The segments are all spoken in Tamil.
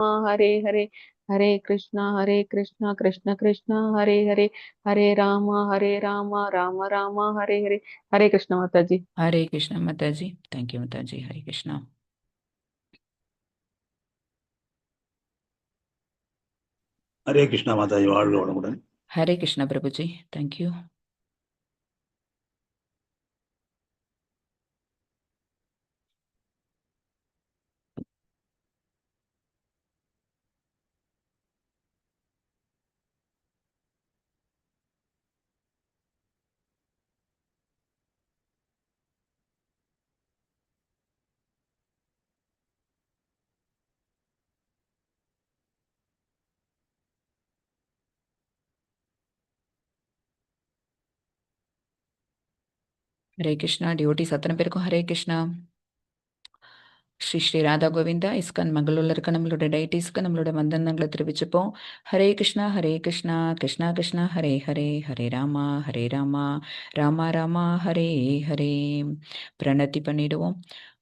हरे हरे, हरे कृष्णा कृष्ण कृष्ण हरे हरे, हरे रामा राम राम हरे हरे। हरे कृष्ण माता जी। हरे कृष्णा माता जी। थैंक यू माता जी। हरे कृष्णा। हरे कृष्णा माताजी, வாழ்க வளமுடன். हरे कृष्णा प्रभु जी। Thank you. Hare Krishna devotees அத்தனை பேருக்கும் ஹரே கிருஷ்ணா. ஸ்ரீ ஸ்ரீ ராதா கோவிந்தா இஸ்கான் மங்களூர்ல இருக்க நம்மளோட டைட்டிஸ்க்கு நம்மளோட வந்தனங்களை தெரிவிச்சுப்போம். ஹரே கிருஷ்ணா கிருஷ்ணா கிருஷ்ணா ஹரே ஹரே, ஹரே ராமா ராமா ராமா ஹரே ஹரே. பிரணத்தி பண்ணிடுவோம்.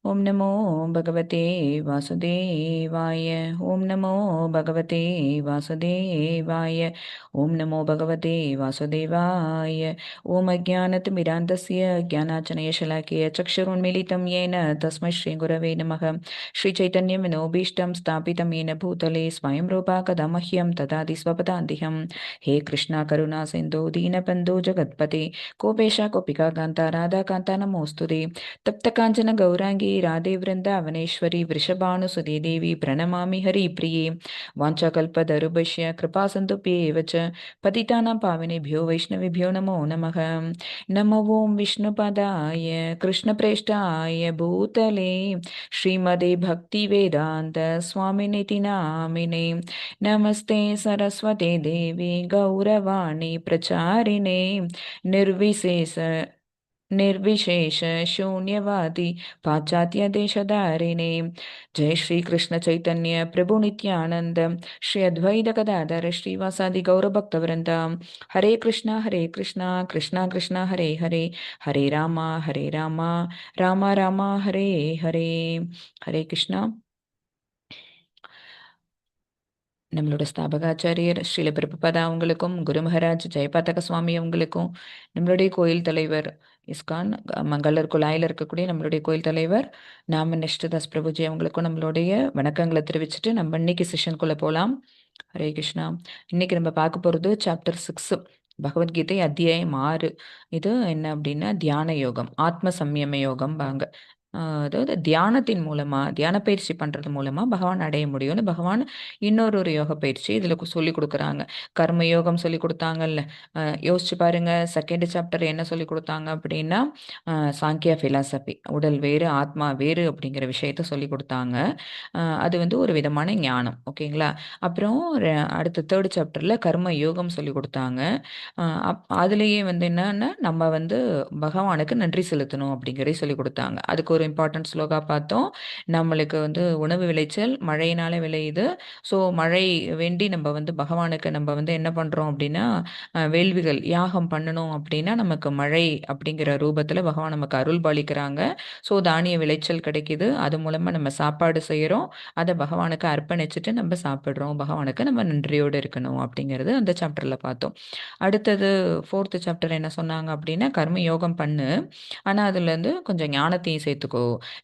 ஓம் நமோ பகவதே வாசுதேவாய, ஓம் நமோ பகவதே வாசுதேவாய, ஓம் நமோ பகவதே வாசுதேவாய. ஓம் அஜானतिमिरान्धस्य ज्ञानार्जनशलाकया चक्षुरुन्मीलितं येन तस्मै श्रीगुरवे नमः। श्रीचैतन्यमनोभीष्टं स्थापितं येन भूतले स्वयं रूपा कदा मह्यं ददाति स्वपदान्तिकं। हे कृष्णा करुणा सिन्धो दीनबन्धो जगत्पते, कोपेशा गोपिका कान्ता राधाकान्ता नमोऽस्तुते। तप्तकाञ्चन गौराङ्गी राधे वृन्दावनेश्वरी, वृषभानुसुते देवी प्रणमामि हरिप्रिये। वाञ्छाकल्पतरुभ्यश्च कृपासिन्धुभ्येव च पतितानां पावनेभ्यो वैष्णवेभ्यो नमो नमः। नमो ॐ विष्णुपदाय कृष्णप्रेष्ठाय भूतले श्रीमदे भक्तिवेदान्त स्वामिनिति नामिने। नमस्ते सरस्वते देवी गौरवाणी प्रचारिणे, निर्विशेष शून्यवादी पाश्चात्य देशधारिणे। जय श्री कृष्ण चैतन्य प्रभु नित्यानंद, श्री अद्वैत गदाधर श्रीवासादि गौर भक्तवृंद। हरे कृष्णा कृष्णा कृष्णा हरे हरे, हरे रामा रामा रामा हरे हरे। हरे कृष्णा. நம்மளோட ஸ்தாபகாச்சாரியர் ஸ்ரீல பிரபுபதா அவங்களுக்கும், குரு மகாராஜ் ஜெயபாதக சுவாமி அவங்களுக்கும், நம்மளுடைய கோயில் தலைவர் இஸ்கான் மங்களர் குழாயில் இருக்கக்கூடிய நம்மளுடைய கோயில் தலைவர் நாம நிஷ்டதாஸ் பிரபுஜி அவங்களுக்கும் நம்மளுடைய வணக்கங்களை தெரிவிச்சுட்டு நம்ம இன்னைக்கு செஷனுக்குள்ள போகலாம். ஹரே கிருஷ்ணா. இன்னைக்கு நம்ம பார்க்க போகிறது சாப்டர் 6, பகவத்கீதை அத்தியாயம் 6. இது என்ன அப்படின்னா தியான யோகம், ஆத்ம சம்யம யோகம் வாங்க. அதாவது தியானத்தின் மூலமா, தியான பயிற்சி பண்றது மூலமா பகவான் அடைய முடியும்னு பகவான் இன்னொரு யோக பயிற்சி இதுல சொல்லி கொடுக்குறாங்க. கர்ம யோகம் சொல்லி கொடுத்தாங்கல்ல. யோசிச்சு பாருங்க, செகண்ட் சாப்டர் என்ன சொல்லி கொடுத்தாங்க அப்படின்னா சாங்கியா பிலாசபி, உடல் வேறு ஆத்மா வேறு அப்படிங்கிற விஷயத்த சொல்லி கொடுத்தாங்க. அது வந்து ஒரு விதமான ஞானம். ஓகேங்களா. அப்புறம் அடுத்த தேர்ட் சாப்டர்ல கர்ம யோகம் சொல்லி கொடுத்தாங்க. அதுலேயே வந்து என்னன்னா நம்ம வந்து பகவானுக்கு நன்றி செலுத்தணும் அப்படிங்கிறதை சொல்லி கொடுத்தாங்க. அதுக்கு ஒரு இம்பார்ட்டன்ட் ஸ்லோகா பார்த்தோம். நம்மளுக்கு வந்து உணவு விளைச்சல் மழையினால விளையுது. ஸோ மழை வேண்டி நம்ம வந்து பகவானுக்கு நம்ம வந்து என்ன பண்ணுறோம் அப்படின்னா வேள்விகள் யாகம் பண்ணணும் அப்படின்னா நமக்கு மழை அப்படிங்கிற ரூபத்தில் பகவான் நமக்கு அருள் பாலிக்கிறாங்க. ஸோ தானிய விளைச்சல் கிடைக்கிது, அது மூலமாக நம்ம சாப்பாடு செய்கிறோம், அதை பகவானுக்கு அர்ப்பணிச்சுட்டு நம்ம சாப்பிட்றோம், பகவானுக்கு நம்ம நன்றியோடு இருக்கணும் அப்படிங்கிறது அந்த சாப்டரில் பார்த்தோம். அடுத்தது ஃபோர்த்து சாப்டர் என்ன சொன்னாங்க அப்படின்னா கர்ம யோகம் பண்ணு, ஆனால் அதுலேருந்து கொஞ்சம் ஞானத்தையும் சேர்த்துக்கோ.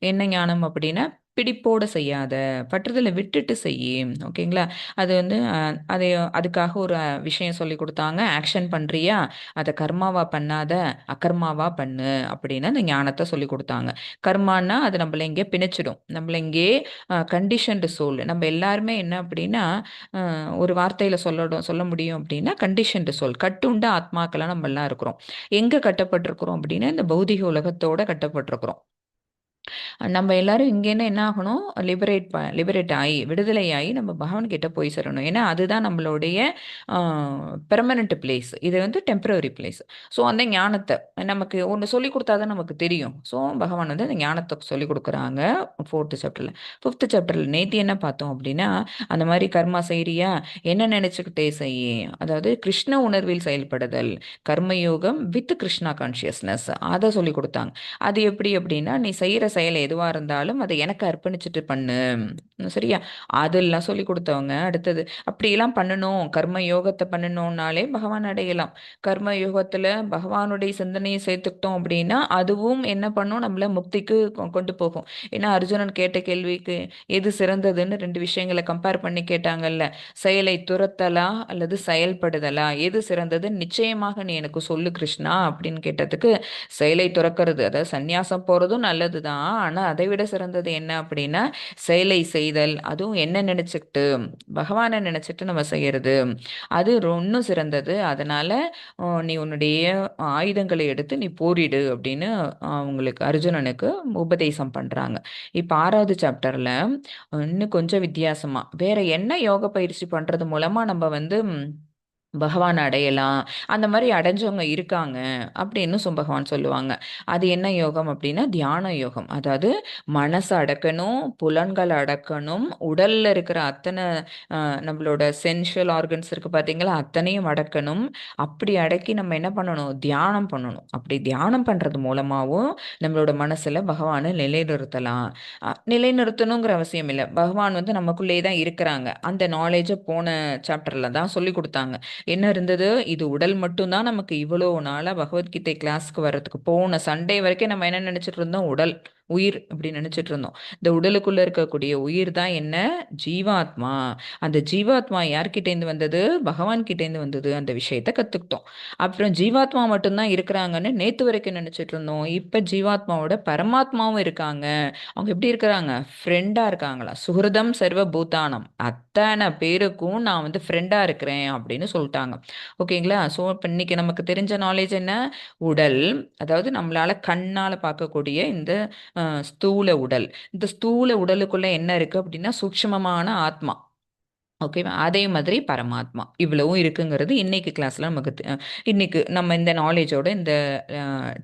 என்ன ஞானம் அப்படின்னா பிடிப்போடு செய்யாத, பற்றுதலை விட்டுட்டு செய்யு. ஓகேங்களா. அது வந்து அதை அதுக்காக ஒரு விஷயம் சொல்லி கொடுத்தாங்க. ஆக்ஷன் பண்ணுறியா, அதை கர்மாவா பண்ணாத அகர்மாவா பண்ணு அப்படின்னு அந்த ஞானத்தை சொல்லி கொடுத்தாங்க. கர்மானா அது நம்மளை எங்கேயே பிணைச்சிடும், நம்மளை எங்கேயே கண்டிஷன்டு சோல். நம்ம எல்லாருமே என்ன அப்படின்னா ஒரு வார்த்தையில் சொல்ல முடியும் அப்படின்னா கண்டிஷன்டு சோல், கட்டுண்ட ஆத்மாக்கெல்லாம் நம்ம எல்லாம் இருக்கிறோம். எங்கே கட்டப்பட்டிருக்கிறோம் அப்படின்னா இந்த பௌதிக உலகத்தோட கட்டப்பட்டிருக்கிறோம். நம்ம எல்லாரும் இங்கேருந்து என்ன ஆகணும், லிபரேட் ஆகி விடுதலை ஆகி நம்ம பகவான் கிட்ட போய் சேரணும். ஏன்னா அதுதான் நம்மளுடைய பெர்மனண்ட் பிளேஸ், இது வந்து டெம்பரரி பிளேஸ். ஸோ அந்த ஞானத்தை நமக்கு ஒன்று சொல்லி கொடுத்தா தான் நமக்கு தெரியும். ஸோ பகவான் வந்து அந்த ஞானத்தை சொல்லி கொடுக்குறாங்க ஃபோர்த்து சாப்டரில். ஃபிஃப்த்து சாப்டரில் நேற்று என்ன பார்த்தோம் அப்படின்னா அந்த மாதிரி கர்மா செய்கிறியா, என்ன நினச்சிக்கிட்டே செய்ய, அதாவது கிருஷ்ண உணர்வில் செயல்படுதல், கர்மயோகம் வித் கிருஷ்ணா கான்ஷியஸ்னஸ், அதை சொல்லி கொடுத்தாங்க. அது எப்படி அப்படின்னா நீ செய்கிற செயல் எதுவா இருந்தாலும் அதை எனக்கு அர்ப்பணிச்சுட்டு பண்ணு. சரியா? அதெல்லாம் சொல்லி கொடுத்தவங்க. அடுத்தது அப்படியெல்லாம் பண்ணணும், கர்ம யோகத்தை பண்ணணும்னாலே பகவான் அடையலாம். கர்ம யோகத்துல பகவானுடைய சிந்தனையை சேர்த்துக்கிட்டோம் அப்படின்னா அதுவும் என்ன பண்ணும், நம்மள முக்திக்கு கொண்டு போகும். ஏன்னா அர்ஜுனன் கேட்ட கேள்விக்கு எது சிறந்ததுன்னு 2 விஷயங்களை கம்பேர் பண்ணி கேட்டாங்கல்ல. செயலை துரத்தலா அல்லது செயல்படுதலா, எது சிறந்தது நிச்சயமாக நீ எனக்கு சொல்லு கிருஷ்ணா அப்படின்னு கேட்டதுக்கு, செயலை துறக்கிறது, அதாவது சந்நியாசம் போறதும் நல்லதுதான், ஆனா அதை விட சிறந்தது என்ன அப்படின்னா செயலை செய்தல், அதுவும் என்ன நினைச்சுக்கிட்டு, பகவானை நினைச்சிட்டு நம்ம செய்யறது, அது இன்னும் சிறந்தது. அதனால நீ உன்னுடைய ஆயுதங்களை எடுத்து நீ போரிடு அப்படின்னு அவங்களுக்கு அர்ஜுனனுக்கு உபதேசம் பண்றாங்க. இப்ப 6வது சாப்டர்ல இன்னும் கொஞ்சம் வித்தியாசமா வேற என்ன யோக பயிற்சி பண்றது மூலமா நம்ம வந்து பகவான் அடையலாம், அந்த மாதிரி அடைஞ்சவங்க இருக்காங்க அப்படின்னு பகவான் சொல்லுவாங்க. அது என்ன யோகம் அப்படின்னா தியான யோகம். அதாவது மனசை அடக்கணும், புலன்கள் அடக்கணும், உடல்ல இருக்கிற அத்தனை நம்மளோட சென்சுவல் ஆர்கன்ஸ் இருக்கு பார்த்தீங்களா, அத்தனையும் அடக்கணும். அப்படி அடக்கி நம்ம என்ன பண்ணணும், தியானம் பண்ணணும். அப்படி தியானம் பண்றது மூலமாகவும் நம்மளோட மனசுல பகவானை நிலைநிறுத்தலாம். நிலைநிறுத்தணுங்கிற அவசியம் இல்லை, பகவான் வந்து நமக்குள்ளே தான் இருக்கிறாங்க. அந்த நாலேஜை போன சாப்டர்ல தான் சொல்லி கொடுத்தாங்க. என்ன இருந்தது, இது உடல் மட்டும்தான். நமக்கு இவ்வளோ நாளாக பகவத்கீதை கிளாஸ்க்கு வர்றதுக்கு போன சண்டே வரைக்கும் நம்ம என்ன நினைச்சிட்டு இருந்தோம், உடல் உயிர் அப்படி நினைச்சிட்டு இருந்தோம். இந்த உடலுக்குள்ள இருக்கக்கூடிய உயிர் தான் என்ன, ஜீவாத்மா. அந்த ஜீவாத்மா யார்கிட்டேருந்து வந்தது, பகவான் கிட்டேருந்து வந்தது. அந்த விஷயத்த கத்துக்கிட்டோம். அப்புறம் ஜீவாத்மா மட்டும்தான் இருக்கிறாங்கன்னு நேத்து வரைக்கும் நினைச்சிட்டு இருந்தோம். இப்ப ஜீவாத்மாவோட பரமாத்மாவும் இருக்காங்க. அவங்க எப்படி இருக்கிறாங்க, ஃப்ரெண்டா இருக்காங்களா. சுஹൃதம் சர்வ பூதானம், அத்தனை பேருக்கும் நான் வந்து ஃப்ரெண்டா இருக்கிறேன் அப்படின்னு சொல்லிட்டாங்க. ஓகேங்களா? ஸோ இப்போ இன்னைக்கு நமக்கு தெரிஞ்ச நாலேஜ் என்ன, உடல், அதாவது நம்மளால கண்ணால பார்க்கக்கூடிய இந்த ஸ்தூல உடல். இந்த ஸ்தூல உடலுக்குள்ள என்ன இருக்கு அப்படின்னா சூக்ஷ்மமான ஆத்மா. ஓகேவா? அதே மாதிரி பரமாத்மா இவ்வளவும் இருக்குங்கிறது இன்னைக்கு கிளாஸ்ல நமக்கு இன்னைக்கு நம்ம இந்த நாலேஜோட இந்த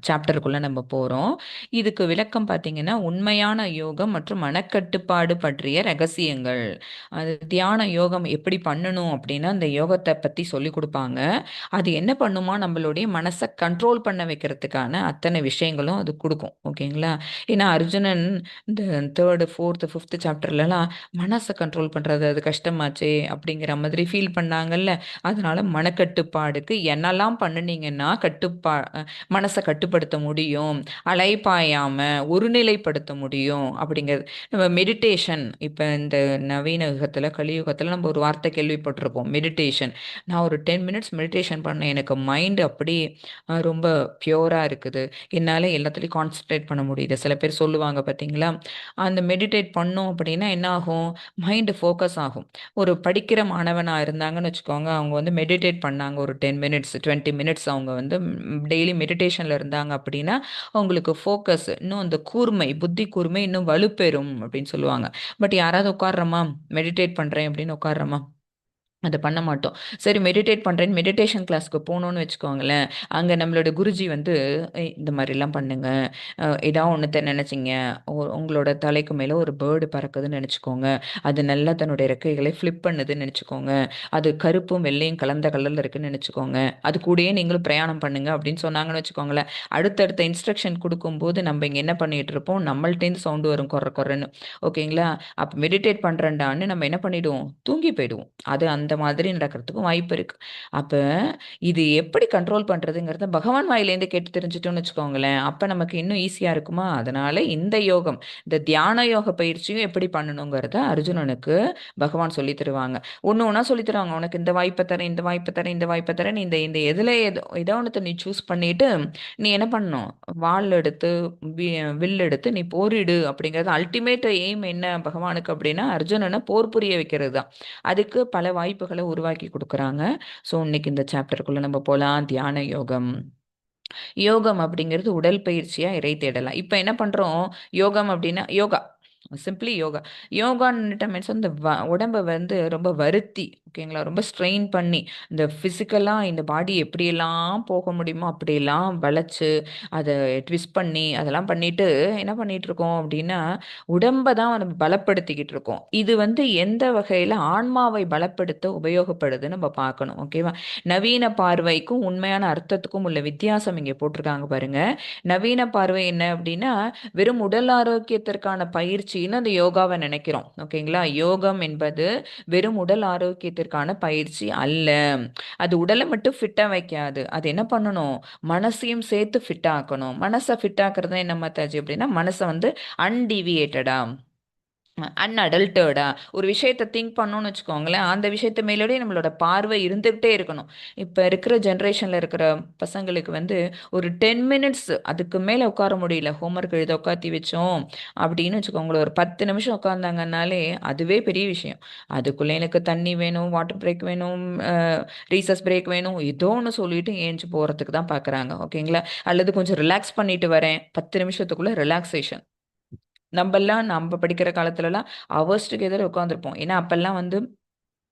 சாப்டருக்குள்ள நம்ம போறோம். இதுக்கு விளக்கம் பார்த்தீங்கன்னா உண்மையான யோகம் மற்றும் மனக்கட்டுப்பாடு பற்றிய ரகசியங்கள். அது தியான யோகம் எப்படி பண்ணணும் அப்படின்னா அந்த யோகத்தை பத்தி சொல்லி கொடுப்பாங்க. அது என்ன பண்ணுமா, நம்மளுடைய மனசை கண்ட்ரோல் பண்ண வைக்கிறதுக்கான அத்தனை விஷயங்களும் அது கொடுக்கும். ஓகேங்களா? ஏன்னா அர்ஜுனன் இந்த 3rd 4th 5th சாப்டர்லலாம் மனசை கண்ட்ரோல் பண்றது அது கஷ்டமாச்சே அப்படிங்கிற மாதிரி ஃபீல் பண்ணாங்கல்ல. அதனால மனக்கட்டுப்பாடுக்கு என்னெல்லாம் பண்ணுனீங்கன்னா மனசை கட்டுப்படுத்த முடியும், அலைப்பாயாம ஒருநிலைப்படுத்த முடியும் அப்படிங்கிறது. நம்ம மெடிடேஷன், இப்போ இந்த நவீன யுகத்தில் கலியுகத்தில் நம்ம ஒரு வார்த்தை கேள்விப்பட்டிருப்போம், மெடிடேஷன். நான் ஒரு 10 மினிட்ஸ் மெடிடேஷன் பண்ணேன், எனக்கு மைண்டு அப்படி ரொம்ப பியூராக இருக்குது, என்னால் எல்லாத்துலேயும் கான்சன்ட்ரேட் பண்ண முடியுது. சில பேர் சொல்லுவாங்க பார்த்தீங்களா, அந்த மெடிடேட் பண்ணோம் அப்படின்னா என்ன ஆகும், மைண்டு ஃபோக்கஸ் ஆகும். ஒரு படிக்கிற மாணவனாக இருந்தாங்கன்னு வச்சுக்கோங்க, அவங்க வந்து மெடிடேட் பண்ணாங்க ஒரு 10 மினிட்ஸ் 20 மினிட்ஸ் அவங்க வந்து டெய்லி மெடிடேஷனில் இருந்தாங்க அப்படின்னா அவங்களுக்கு ஃபோக்கஸ் இன்னும், அந்த கூர்மை, புத்தி கூர்மை இன்னும் வலுப்பெறும் அப்படின்னு சொல்லுவாங்க. பட் யாராவது உட்கார்றோமா, மெடிடேட் பண்ணுறேன் அப்படின்னு உட்கார்றோமா, அதை பண்ண மாட்டோம். சரி மெடிடேட் பண்ணுறேன்னு மெடிடேஷன் கிளாஸ்க்கு போகணுன்னு வச்சுக்கோங்களேன், அங்கே நம்மளோட குருஜி வந்து இந்த மாதிரிலாம் பண்ணுங்க, ஏதாவது ஒன்று நினச்சிங்க, உங்களோட தலைக்கு மேலே ஒரு பேர்டு பறக்குதுன்னு நினச்சிக்கோங்க, அது நல்லா தன்னுடைய ரெக்கைகளை ஃப்ளிப் பண்ணுதுன்னு நினச்சிக்கோங்க, அது கருப்பும் வெள்ளையும் கலந்த கலரில் இருக்குன்னு நினச்சிக்கோங்க, அது கூடயே நீங்களும் பிரயாணம் பண்ணுங்க அப்படின்னு சொன்னாங்கன்னு வச்சுக்கோங்களேன். அடுத்தடுத்த இன்ஸ்ட்ரக்ஷன் கொடுக்கும்போது நம்ம இங்கே என்ன பண்ணிகிட்டு இருப்போம், நம்மள்டேருந்து சவுண்டு வரும் குறைன்னு. ஓகேங்களா? அப்போ மெடிடேட் பண்ணுறேன்டான்னு நம்ம என்ன பண்ணிவிடுவோம், தூங்கி போயிடுவோம். அது அந்த மாதிரி நடக்கிறதுக்கும் வாய்ப்பு இருக்கு. அப்ப இது எப்படி கண்ட்ரோல் பண்றதுங்கிறத பகவான் வாயிலேருந்து கேட்டு தெரிஞ்சுட்டோம்னு வச்சுக்கோங்களேன், அப்ப நமக்கு இன்னும் ஈஸியா இருக்குமா. அதனால இந்த யோகம், இந்த தியான யோக பயிற்சியும் எப்படி பண்ணணுங்கிறத அர்ஜுனனுக்கு பகவான் சொல்லி தருவாங்க. ஒன்று ஒன்றா சொல்லி தருவாங்க. உனக்கு இந்த வாய்ப்பை தரேன், இந்த வாய்ப்பை தரேன், இந்த வாய்ப்பை தரேன், நீ இந்த இந்த எதில் ஏதோ ஒன்றத்தை நீ சூஸ் பண்ணிட்டு நீ என்ன பண்ணணும், வாள் எடுத்து வில் எடுத்து நீ போரிடு அப்படிங்கிறது அல்டிமேட் எய்ம் என்ன பகவானுக்கு அப்படின்னா அர்ஜுனனை போர் புரிய வைக்கிறது தான். அதுக்கு பல வாய்ப்புகளை உருவாக்கி கொடுக்குறாங்க. ஸோ இன்னைக்கு இந்த சாப்டருக்குள்ள நம்ம போகலாம். தியான யோகம். யோகம் அப்படிங்கிறது உடல் பயிற்சியா இறை தேடலாம். இப்போ என்ன பண்றோம், யோகம் அப்படின்னா யோகா, சிம்பிளி யோகா. யோகான்னு மீன்ஸ் வந்து உடம்பை வந்து ரொம்ப வருத்தி ஓகேங்களா? ரொம்ப ஸ்ட்ரெயின் பண்ணி இந்த ஃபிசிக்கலாக இந்த பாடி எப்படியெல்லாம் போக முடியுமோ அப்படியெல்லாம் வளைச்சு அதை ட்விஸ்ட் பண்ணி அதெல்லாம் பண்ணிட்டு என்ன பண்ணிட்டு இருக்கோம் அப்படின்னா உடம்பை தான் நம்ம பலப்படுத்திக்கிட்டு இருக்கோம். இது வந்து எந்த வகையில் ஆன்மாவை பலப்படுத்த உபயோகப்படுதுன்னு நம்ம பார்க்கணும். ஓகேவா? நவீன பார்வைக்கும் உண்மையான அர்த்தத்துக்கும் உள்ள வித்தியாசம் இங்கே போட்டிருக்காங்க பாருங்க. நவீன பார்வை என்ன அப்படின்னா வெறும் உடல் ஆரோக்கியத்திற்கான பயிற்சின்னு அந்த யோகாவை நினைக்கிறோம். ஓகேங்களா? யோகம் என்பது வெறும் உடல் ஆரோக்கியத்திற்கான பயிற்சி அல்ல. அது உடலை மட்டும் ஃபிட்டா வைக்காது. அது என்ன பண்ணணும்? மனசையும் சேர்த்து ஃபிட் ஆக்கணும். மனசை ஃபிட் ஆக்குறது என்ன மாத்தாச்சு அப்படின்னா மனசை வந்து அன்டிவியேட்டடா அன்அடல்ட்டடா ஒரு விஷயத்தை திங்க் பண்ணணும்னு வச்சுக்கோங்களேன், அந்த விஷயத்த மேலோடய நம்மளோட பார்வை இருந்துகிட்டே இருக்கணும். இப்போ இருக்கிற ஜென்ரேஷனில் இருக்கிற பசங்களுக்கு வந்து ஒரு 10 மினிட்ஸ் அதுக்கு மேலே உட்கார முடியல. ஹோம்ஒர்க் எழுத உட்காத்தி வச்சோம் அப்படின்னு வச்சுக்கோங்களேன், ஒரு 10 நிமிஷம் உட்காந்தாங்கன்னாலே அதுவே பெரிய விஷயம். அதுக்குள்ளே எனக்கு தண்ணி வேணும், வாட்டர் பிரேக் வேணும், ரீசஸ் பிரேக் வேணும், ஏதோ ஒன்று சொல்லிட்டு ஏஞ்சி போகிறதுக்கு தான் பார்க்குறாங்க. ஓகேங்களா? அல்லது கொஞ்சம் ரிலாக்ஸ் பண்ணிட்டு வரேன், 10 நிமிஷத்துக்குள்ளே ரிலாக்ஸேஷன். நம்ம படிக்கிற காலத்துலலாம் ஹவர்ஸ் டுகெதர் உட்காந்துருப்போம். ஏன்னா அப்பெல்லாம் வந்து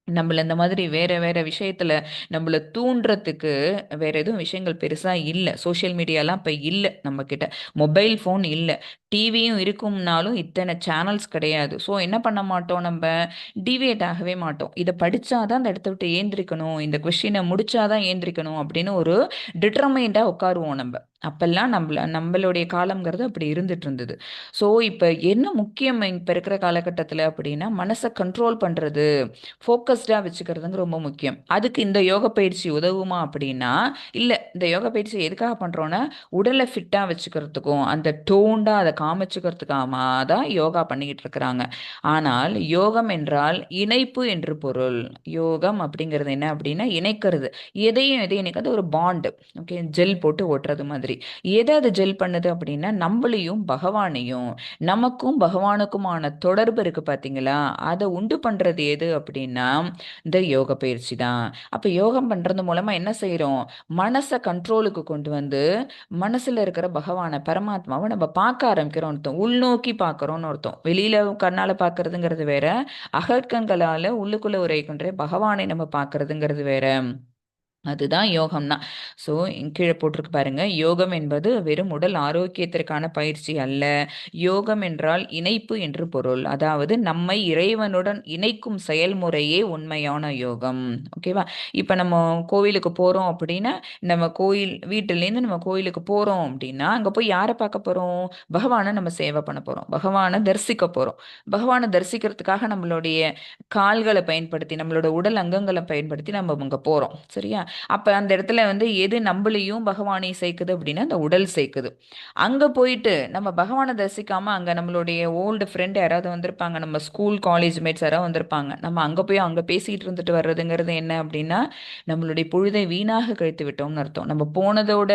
நம்மள இந்த மாதிரி வேற வேற விஷயத்துல நம்மள தூண்டுறதுக்கு வேற எதுவும் விஷயங்கள் பெருசா இல்ல. சோஷியல் மீடியாலாம் இப்ப இல்ல நம்ம கிட்ட. மொபைல் ஃபோன் இல்ல. டிவியும் இருக்கும்னாலும் இத்தனை சேனல்ஸ் கிடையாது. ஸோ என்ன பண்ண மாட்டோம் நம்ம டிவியேட் ஆகவே மாட்டோம். இதை படிச்சாதான் அந்த இடத்த விட்டு ஏந்திரிக்கணும், இந்த கொஸ்டினை முடிச்சாதான் ஏந்திரிக்கணும் அப்படின்னு ஒரு டிட்டர்மைண்டா உட்காருவோம் நம்ம. அப்பெல்லாம் நம்மளுடைய காலம்ங்கிறது அப்படி இருந்துட்டு இருந்தது. ஸோ இப்போ என்ன முக்கியம் இப்போ இருக்கிற காலகட்டத்தில் அப்படின்னா மனசை கண்ட்ரோல் பண்ணுறது, ஃபோக்கஸ்டாக வச்சுக்கிறதுங்க ரொம்ப முக்கியம். அதுக்கு இந்த யோக பயிற்சி உதவுமா அப்படின்னா இல்லை. இந்த யோக பயிற்சி எதுக்காக பண்ணுறோன்னா உடலை ஃபிட்டாக வச்சுக்கிறதுக்கும் அந்த டோண்டாக அதை காமிச்சுக்கிறதுக்காக தான் யோகா பண்ணிக்கிட்டு இருக்கிறாங்க. ஆனால் யோகம் என்றால் இணைப்பு என்று பொருள். யோகம் அப்படிங்கிறது என்ன அப்படின்னா இணைக்கிறது. எதையும் இணைக்கிறது ஒரு பாண்டு. ஓகே, ஜெல் போட்டு ஓட்டுறது மாதிரி. எதை அது ஜெல் பண்ணுது அப்படின்னா நம்மளையும் பகவானையும், நமக்கும் பகவானுக்குமான தொடர்பு இருக்கு பார்த்தீங்களா, அதை உண்டு பண்றது எது அப்படின்னா இந்த யோக பயிற்சி தான். அப்ப யோகம் பண்றது மூலமா என்ன செய்யறோம்? மனசை கண்ட்ரோலுக்கு கொண்டு வந்து மனசுல இருக்கிற பகவானை, பரமாத்மாவை நம்ம பார்க்க ஆரம்பிக்கிறோம் அர்த்தம். உள்நோக்கி பார்க்கறோம்னு அர்த்தம். வெளியில கண்ணால பார்க்கறதுங்கிறது வேற, அகக்கண்களால உள்ளுக்குள்ள உரைக்கின்ற பகவானை நம்ம பார்க்கறதுங்கிறது வேற. அதுதான் யோகம்னா. ஸோ கீழே போட்டிருக்கு பாருங்க, யோகம் என்பது வெறும் உடல் ஆரோக்கியத்திற்கான பயிற்சி அல்ல. யோகம் என்றால் இணைப்பு என்று பொருள். அதாவது நம்மை இறைவனுடன் இணைக்கும் செயல்முறையே உண்மையான யோகம். ஓகேவா? இப்போ நம்ம கோவிலுக்கு போகிறோம் அப்படின்னா நம்ம வீட்டிலேருந்து நம்ம கோயிலுக்கு போகிறோம் அப்படின்னா அங்கே போய் யாரை பார்க்க போகிறோம்? பகவானை நம்ம சேவை பண்ண போகிறோம், பகவானை தரிசிக்க போகிறோம். பகவானை தரிசிக்கிறதுக்காக நம்மளுடைய கால்களை பயன்படுத்தி நம்மளோட உடல் அங்கங்களை பயன்படுத்தி நம்ம அங்கே போகிறோம். சரியா? அப்ப அந்த இடத்துல வந்து எது நம்மளையும் பகவானையும் சேர்க்குது அப்படின்னா அந்த உடல் சேர்க்குது. அங்க போயிட்டு நம்ம பகவானை தரிசிக்காம அங்க நம்மளுடைய ஓல்டு ஃப்ரெண்ட் யாராவது வந்திருப்பாங்க, நம்ம ஸ்கூல் காலேஜ் மேட்ஸ் யாராவது வந்திருப்பாங்க, நம்ம அங்க போய் அங்க பேசிட்டு இருந்துட்டு வர்றதுங்கிறது என்ன அப்படின்னா நம்மளுடைய பொழுதை வீணாக கழித்து விட்டோம்னு அர்த்தம். நம்ம போனதோட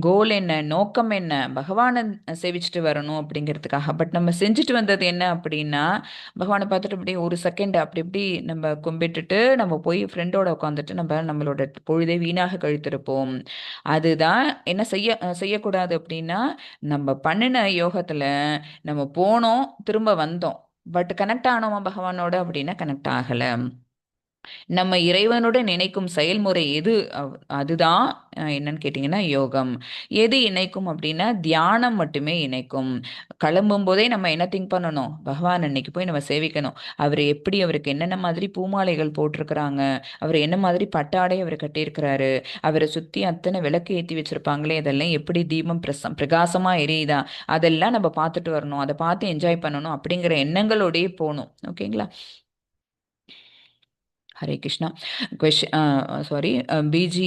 கோல் என்ன, நோக்கம் என்ன? பகவானை சேவிச்சுட்டு வரணும் அப்படிங்கிறதுக்காக. பட் நம்ம செஞ்சுட்டு வந்தது என்ன அப்படின்னா பகவானை பார்த்துட்டு அப்படியே ஒரு செகண்ட் அப்படி இப்படி நம்ம கும்பிட்டுட்டு நம்ம போய் ஃப்ரெண்டோட உட்காந்துட்டு நம்மளோட பொழுதை வீணாக கழித்திருப்போம். அதுதான் என்ன செய்யக்கூடாது அப்படின்னா நம்ம பண்ணின யோகத்துல நம்ம போனோம், திரும்ப வந்தோம், பட் கனெக்ட் ஆனோமா பகவானோட அப்படின்னா கனெக்ட் ஆகல. நம்ம இறைவனுடன் இணைக்கும் செயல்முறை எது அதுதான் என்னன்னு கேட்டிங்கன்னா யோகம். எது இணைக்கும் அப்படின்னா தியானம் மட்டுமே இணைக்கும். கிளம்பும் போதே நம்ம என்ன திங்க் பண்ணணும்? பகவான் அன்னைக்கு போய் நம்ம சேவிக்கணும். அவர் எப்படி, அவருக்கு என்னென்ன மாதிரி பூமாலைகள் போட்டிருக்கிறாங்க, அவர் என்ன மாதிரி பட்டாடை அவர் கட்டியிருக்கிறாரு, அவரை சுற்றி அத்தனை விளக்கு ஏற்றி வச்சிருப்பாங்களே, இதெல்லாம் எப்படி தீபம் பிரகாசமா எரியுதா, அதெல்லாம் நம்ம பார்த்துட்டு வரணும், அதை பார்த்து என்ஜாய் பண்ணணும் அப்படிங்கிற எண்ணங்களோடயே போகணும். ஓகேங்களா? Hare Krishna. Question, sorry, BG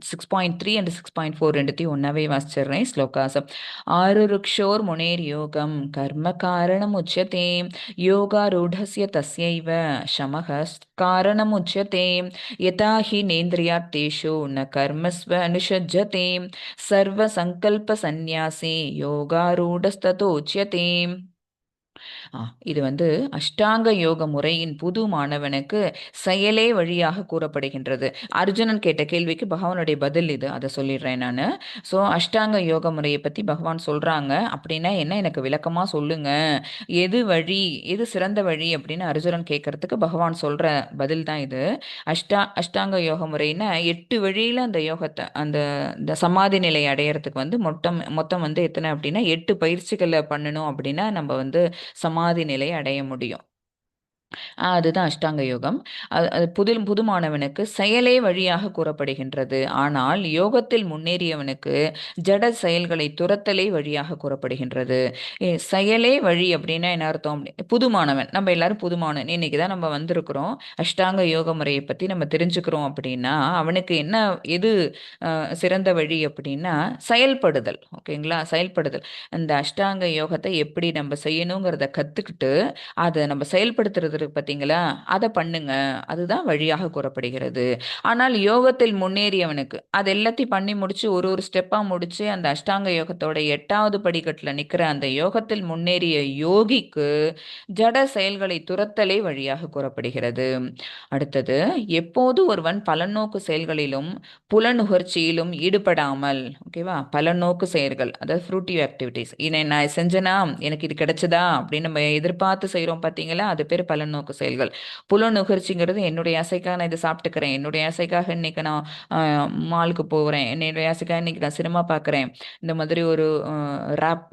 6.3 and 6.4 ரெண்டுத்தையும் ஒன்னாவே வாசிச்சிடுறேன். ஸ்லோகாஸ். ஆருருக்ஷோர் முனேர் யோகம் கர்ம காரணம் உச்சதே யோகாரூடஸ்ய தஸ்யைவ சமஹ காரணம் உச்சதே யதா ஹி நேந்திரியார்த்தேஷு ந கர்மஸ்வ அனுஷஜ்ஜதே சர்வ சங்கல்ப சந்நியாசி யோகாரூடஸ்ததோச்யதே. இது வந்து அஷ்டாங்க யோக முறையின் புது மாணவனுக்கு செயலே வழியாக கூறப்படுகின்றது. அர்ஜுனன் கேட்ட கேள்விக்கு பகவானுடைய பதில் இது. அதை சொல்லிடுறேன் நான். ஸோ அஷ்டாங்க யோக முறையை பற்றி பகவான் சொல்கிறாங்க. அப்படின்னா என்ன, எனக்கு விளக்கமாக சொல்லுங்க, எது வழி, எது சிறந்த வழி அப்படின்னு அர்ஜுனன் கேட்கறதுக்கு பகவான் சொல்கிற பதில் தான் இது. அஷ்டாங்க யோக முறைன்னா 8 வழியில் அந்த யோகத்தை, இந்த சமாதி நிலை அடையிறதுக்கு வந்து மொத்தம் வந்து எத்தனை அப்படின்னா 8 பயிற்சிகளை பண்ணணும் அப்படின்னா நம்ம வந்து சமாதி நிலை அடைய முடியும். அதுதான் அஷ்டாங்க யோகம். அது புது மாணவனுக்கு செயலே வழியாக கூறப்படுகின்றது. ஆனால் யோகத்தில் முன்னேறியவனுக்கு ஜட செயல்களை துரத்தலே வழியாக கூறப்படுகின்றது. செயலே வழி அப்படின்னா என்ன அர்த்தம்? புது மாணவன், நம்ம எல்லாரும் புது மாணவன், இன்னைக்கு தான் நம்ம வந்திருக்கிறோம், அஷ்டாங்க யோக முறையை பற்றி நம்ம தெரிஞ்சுக்கிறோம் அப்படின்னா அவனுக்கு என்ன, எது சிறந்த வழி அப்படின்னா செயல்படுதல். ஓகேங்களா? செயல்படுதல். இந்த அஷ்டாங்க யோகத்தை எப்படி நம்ம செய்யணுங்கிறத கற்றுக்கிட்டு அதை நம்ம செயல்படுத்துறது பார்த்தீங்களா, அதை பண்ணுங்க, அதுதான் வழியாக கூறப்படுகிறது. ஆனால் யோகத்தில் முன்னேறியவனுக்கு அது எல்லாத்தையும் பண்ணி முடிச்சு ஒரு ஸ்டெப்பாக முடிச்சு அந்த அஷ்டாங்க யோகத்தோட 8வது படிக்கட்டில் நிற்கிற அந்த யோகத்தில் முன்னேறிய யோகிக்கு ஜட செயல்களை துரத்தலே வழியாக கூறப்படுகிறது. அடுத்தது, எப்போது ஒருவன் பலநோக்கு செயல்களிலும் புலனுகர்ச்சியிலும் ஈடுபடாமல், ஓகேவா, பலநோக்கு செயல்கள், அதாவது ஃப்ரூட்டிவ் ஆக்டிவிட்டிஸ், இதை நான் செஞ்சேனா எனக்கு இது கிடைச்சதா அப்படின்னு நம்ம எதிர்பார்த்து செய்கிறோம் பார்த்தீங்களா, அது பேர் பலநோக்கு செயல்கள். புலனுகர்ச்சிங்கிறது என்னுடைய ஆசைக்காக நான் இதை சாப்பிட்டுக்கிறேன், என்னுடைய ஆசைக்காக இன்னைக்கு நான் மாலுக்கு போகிறேன், என்னுடைய ஆசைக்காக இன்னைக்கு நான் சினிமா பார்க்குறேன், இந்த மாதிரி ஒரு ரேப்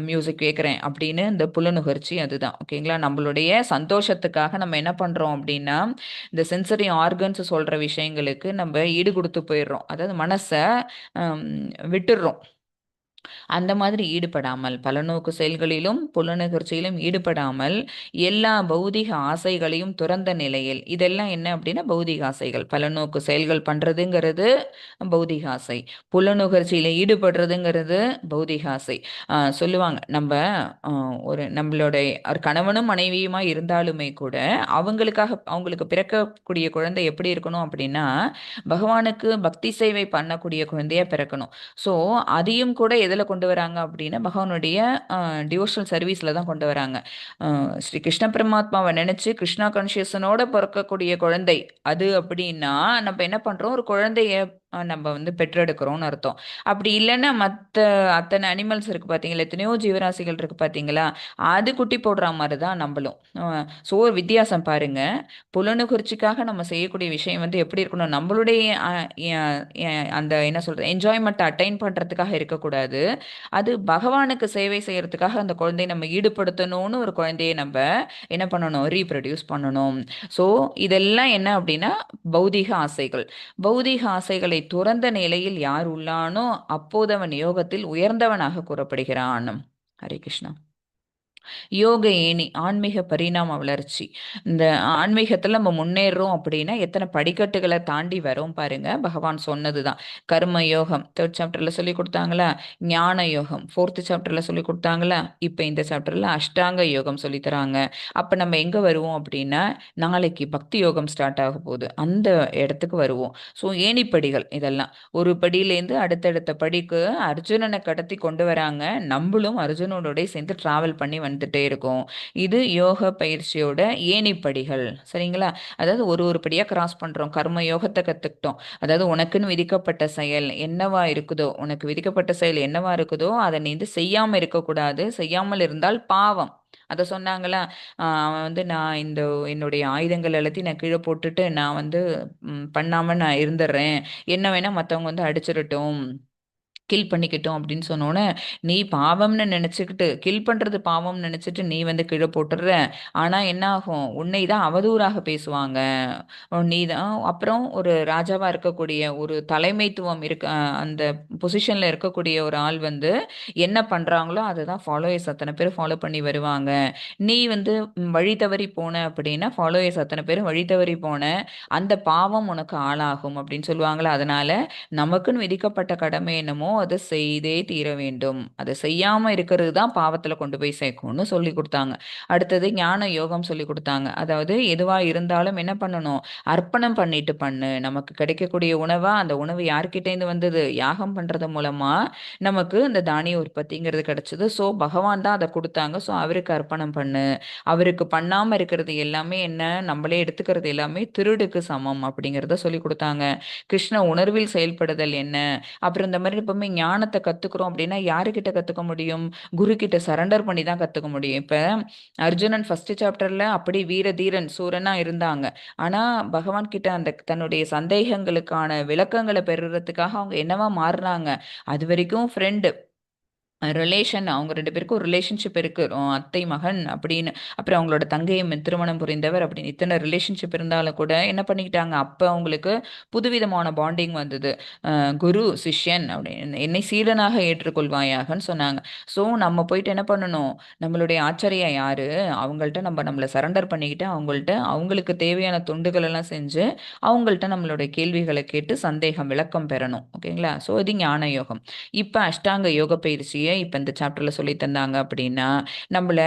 மியூசிக் கேட்குறேன் அப்படின்னு இந்த புலனுகர்ச்சி அதுதான். ஓகேங்களா? நம்மளுடைய சந்தோஷத்துக்காக நம்ம என்ன பண்ணுறோம் அப்படின்னா இந்த சென்சரி ஆர்கன்ஸ் சொல்கிற விஷயங்களுக்கு நம்ம ஈடு கொடுத்து போயிடுறோம், அதாவது மனசை விட்டுடுறோம். அந்த மாதிரி ஈடுபடாமல், பலநோக்கு செயல்களிலும் புலனுகர்ச்சியிலும் ஈடுபடாமல் எல்லா பௌதிக ஆசைகளையும் துறந்த நிலையில், இதெல்லாம் என்ன அப்படின்னா பௌதிக ஆசைகள். பலநோக்கு செயல்கள் பண்ணுறதுங்கிறது பௌதிக ஆசை, புலனுகர்ச்சியில் ஈடுபடுறதுங்கிறது பௌதிக ஆசை. சொல்லுவாங்க, நம்ம நம்மளுடைய ஒரு கணவனும் மனைவியுமா இருந்தாலுமே கூட அவங்களுக்கு பிறக்கக்கூடிய குழந்தை எப்படி இருக்கணும் அப்படின்னா பகவானுக்கு பக்தி சேவை பண்ணக்கூடிய குழந்தையா பிறக்கணும். ஸோ அதையும் கூட எதில் கொண்டு வராங்க அப்படின்னா பகவானுடைய டிவோஷனல் சர்வீஸில் தான் கொண்டு வராங்க. ஸ்ரீ கிருஷ்ண பரமாத்மாவை நினச்சி கிருஷ்ணா கான்ஷியஸனோட பிறக்கக்கூடிய குழந்தை அது அப்படின்னா நம்ம என்ன பண்ணுறோம், ஒரு குழந்தைய நம்ம வந்து பெற்றெடுக்கிறோம்னு அர்த்தம். அப்படி இல்லைன்னா மற்ற அத்தனை அனிமல்ஸ் இருக்குது பார்த்தீங்களா, எத்தனையோ ஜீவராசிகள் இருக்குது பார்த்தீங்களா, அது குட்டி போடுற மாதிரி தான் நம்மளும். ஸோ வித்தியாசம் பாருங்க. புலனுகர்ச்சிக்காக நம்ம செய்யக்கூடிய விஷயம் வந்து எப்படி இருக்கணும், நம்மளுடைய அந்த என்ன சொல்கிறது என்ஜாய்மெண்ட்டை அட்டைன் பண்ணுறதுக்காக இருக்கக்கூடாது, அது பகவானுக்கு சேவை செய்கிறதுக்காக அந்த குழந்தையை நம்ம ஈடுபடுத்தணும்னு ஒரு குழந்தையை நம்ம என்ன பண்ணணும், ரீப்ரொடியூஸ் பண்ணணும். ஸோ இதெல்லாம் என்ன அப்படின்னா பௌதிக ஆசைகள். பௌதிக ஆசைகளை துறந்த நிலையில் யார் உள்ளானோ அப்போது அவன் யோகத்தில் உயர்ந்தவனாக கூறப்படுகிறான். ஹரே கிருஷ்ணா. யோக ஏணி, ஆன்மீக பரிணாம வளர்ச்சி. இந்த ஆன்மீகத்தில் நம்ம முன்னேறோம் அப்படின்னா எத்தனை படிக்கட்டுகளை தாண்டி வரோம் பாருங்க. பகவான் சொன்னதுதான். கர்ம யோகம் 3rd சாப்டர்ல சொல்லி கொடுத்தாங்களா, ஞான யோகம் 4th சாப்டர்ல சொல்லி கொடுத்தாங்களா, இப்போ இந்த சாப்டர்ல அஷ்டாங்க யோகம் சொல்லி தராங்க. அப்போ நம்ம எங்கே வருவோம் அப்படின்னா நாளைக்கு பக்தி யோகம் ஸ்டார்ட் ஆக போகுது, அந்த இடத்துக்கு வருவோம். ஸோ ஏணிப்படிகள் இதெல்லாம், ஒரு படியிலேருந்து அடுத்தடுத்த படிக்கு அர்ஜுனனை கடத்தி கொண்டு வராங்க. நம்மளும் அர்ஜுனோட சேர்ந்து டிராவல் பண்ணி வந்துட்டே இருக்கும். இது யோக பயிற்சியோட ஏணிப்படிகள். சரிங்களா? அதாவது ஒரு படியாக கிராஸ் பண்ணுறோம். கர்ம யோகத்தை கற்றுக்கிட்டோம். அதாவது உனக்குன்னு விதிக்கப்பட்ட செயல் என்னவா இருக்குதோ, உனக்கு விதிக்கப்பட்ட செயல் என்னவா இருக்குதோ அதை நீ வந்து செய்யாமல் இருக்கக்கூடாது. செய்யாமல் இருந்தால் பாவம். அதை சொன்னாங்களா, அவன் வந்து நான் என்னுடைய ஆயுதங்கள் எல்லாத்தையும் நான் கீழே போட்டுட்டு நான் வந்து பண்ணாமல் நான் இருந்துடுறேன், என்ன வேணால் மற்றவங்க வந்து அடிச்சிடட்டும், கில் பண்ணிக்கிட்டோம் அப்படின்னு சொன்னோன்னே நீ பாவம்னு நினச்சிக்கிட்டு, கில் பண்ணுறது பாவம்னு நினச்சிட்டு நீ வந்து கீழே போட்டுடுற. ஆனால் என்ன ஆகும், உன்னை தான் அவதூறாக பேசுவாங்க. நீ தான் அப்புறம் ஒரு ராஜாவாக இருக்கக்கூடிய ஒரு தலைமைத்துவம் அந்த பொசிஷனில் இருக்கக்கூடிய ஒரு ஆள் வந்து என்ன பண்ணுறாங்களோ அதை தான் ஃபாலோயர்ஸ் அத்தனை பேர் ஃபாலோ பண்ணி வருவாங்க. நீ வந்து வழி தவறி போன அப்படின்னா ஃபாலோயர்ஸ் அத்தனை பேரும் வழி தவறி போன, அந்த பாவம் உனக்கு ஆளாகும் அப்படின்னு சொல்லுவாங்களா. அதனால நமக்குன்னு விதிக்கப்பட்ட கடமை என்னமோ அதை செய்தே தீர வேண்டும். அதை செய்யாம இருக்கிறது தான் பாவத்துல கொண்டு போய் சேர்க்கும்னு சொல்லி கொடுத்தாங்க. அடுத்தது ஞான யோகம் சொல்லி கொடுத்தாங்க. அதாவது எதுவா இருந்தாலும் என்ன பண்ணணும், அர்ப்பணம் பண்ணிட்டு பண்ணு. நமக்கு கிடைக்கக்கூடிய உணவா, அந்த உணவு யார்கிட்ட இருந்து வந்தது, யாகம் பண்றது மூலமா நமக்கு இந்த தானிய உற்பத்திங்கிறது கிடைச்சது. ஸோ பகவான் தான் அதை கொடுத்தாங்க. ஸோ அவருக்கு அர்ப்பணம் பண்ணு. அவருக்கு பண்ணாம இருக்கிறது எல்லாமே என்ன, நம்மளே எடுத்துக்கிறது எல்லாமே திருடுக்கு சமம் அப்படிங்கிறத சொல்லி கொடுத்தாங்க. கிருஷ்ண உணர்வில் செயல்படுதல் என்ன, அப்புறம் இந்த மாதிரி எப்பவுமே ஞானத்தை கத்துக்கிறோம் அப்படின்னா யாருக்கிட்ட கத்துக்க முடியும், குரு கிட்ட சரண்டர் பண்ணி தான் கத்துக்க முடியும். இப்ப அர்ஜுனன் ஃபர்ஸ்ட் சாப்டர்ல அப்படி வீர தீரன் சூரனா இருந்தாங்க. ஆனா பகவான் கிட்ட அந்த தன்னுடைய சந்தேகங்களுக்கான விளக்கங்களை பெறுறதுக்காக அவங்க என்னவா மாறுறாங்க, அது வரைக்கும் ஃப்ரெண்டு ரிலேஷன், அவங்க 2 பேருக்கும் ஒரு ரிலேஷன்ஷிப் இருக்கு. அத்தை மகன் அப்படின்னு, அப்புறம் அவங்களோட தங்கையை திருமணம் புரிந்தவர் அப்படின்னு இத்தனை ரிலேஷன்ஷிப் இருந்தாலும் கூட என்ன பண்ணிக்கிட்டாங்க, அப்ப அவங்களுக்கு புதுவிதமான பாண்டிங் வந்தது. குரு சிஷ்யன் அப்படின்னு, என்னை சீடனாக ஏற்றுக்கொள்வாயாகன்னு சொன்னாங்க. ஸோ நம்ம போயிட்டு என்ன பண்ணணும், நம்மளுடைய ஆச்சாரியா யாரு, அவங்கள்ட்ட நம்மளை சரண்டர் பண்ணிக்கிட்டு அவங்கள்ட்ட அவங்களுக்கு தேவையான தொண்டுகள் எல்லாம் செஞ்சு அவங்கள்ட்ட நம்மளுடைய கேள்விகளை கேட்டு சந்தேகம் விளக்கம் பெறணும். ஓகேங்களா. ஸோ இது ஞான யோகம். இப்போ அஷ்டாங்க யோக பயிற்சியை இப்போ இந்த சாப்டர்ல சொல்லி தந்தாங்க அப்படின்னா, நம்மள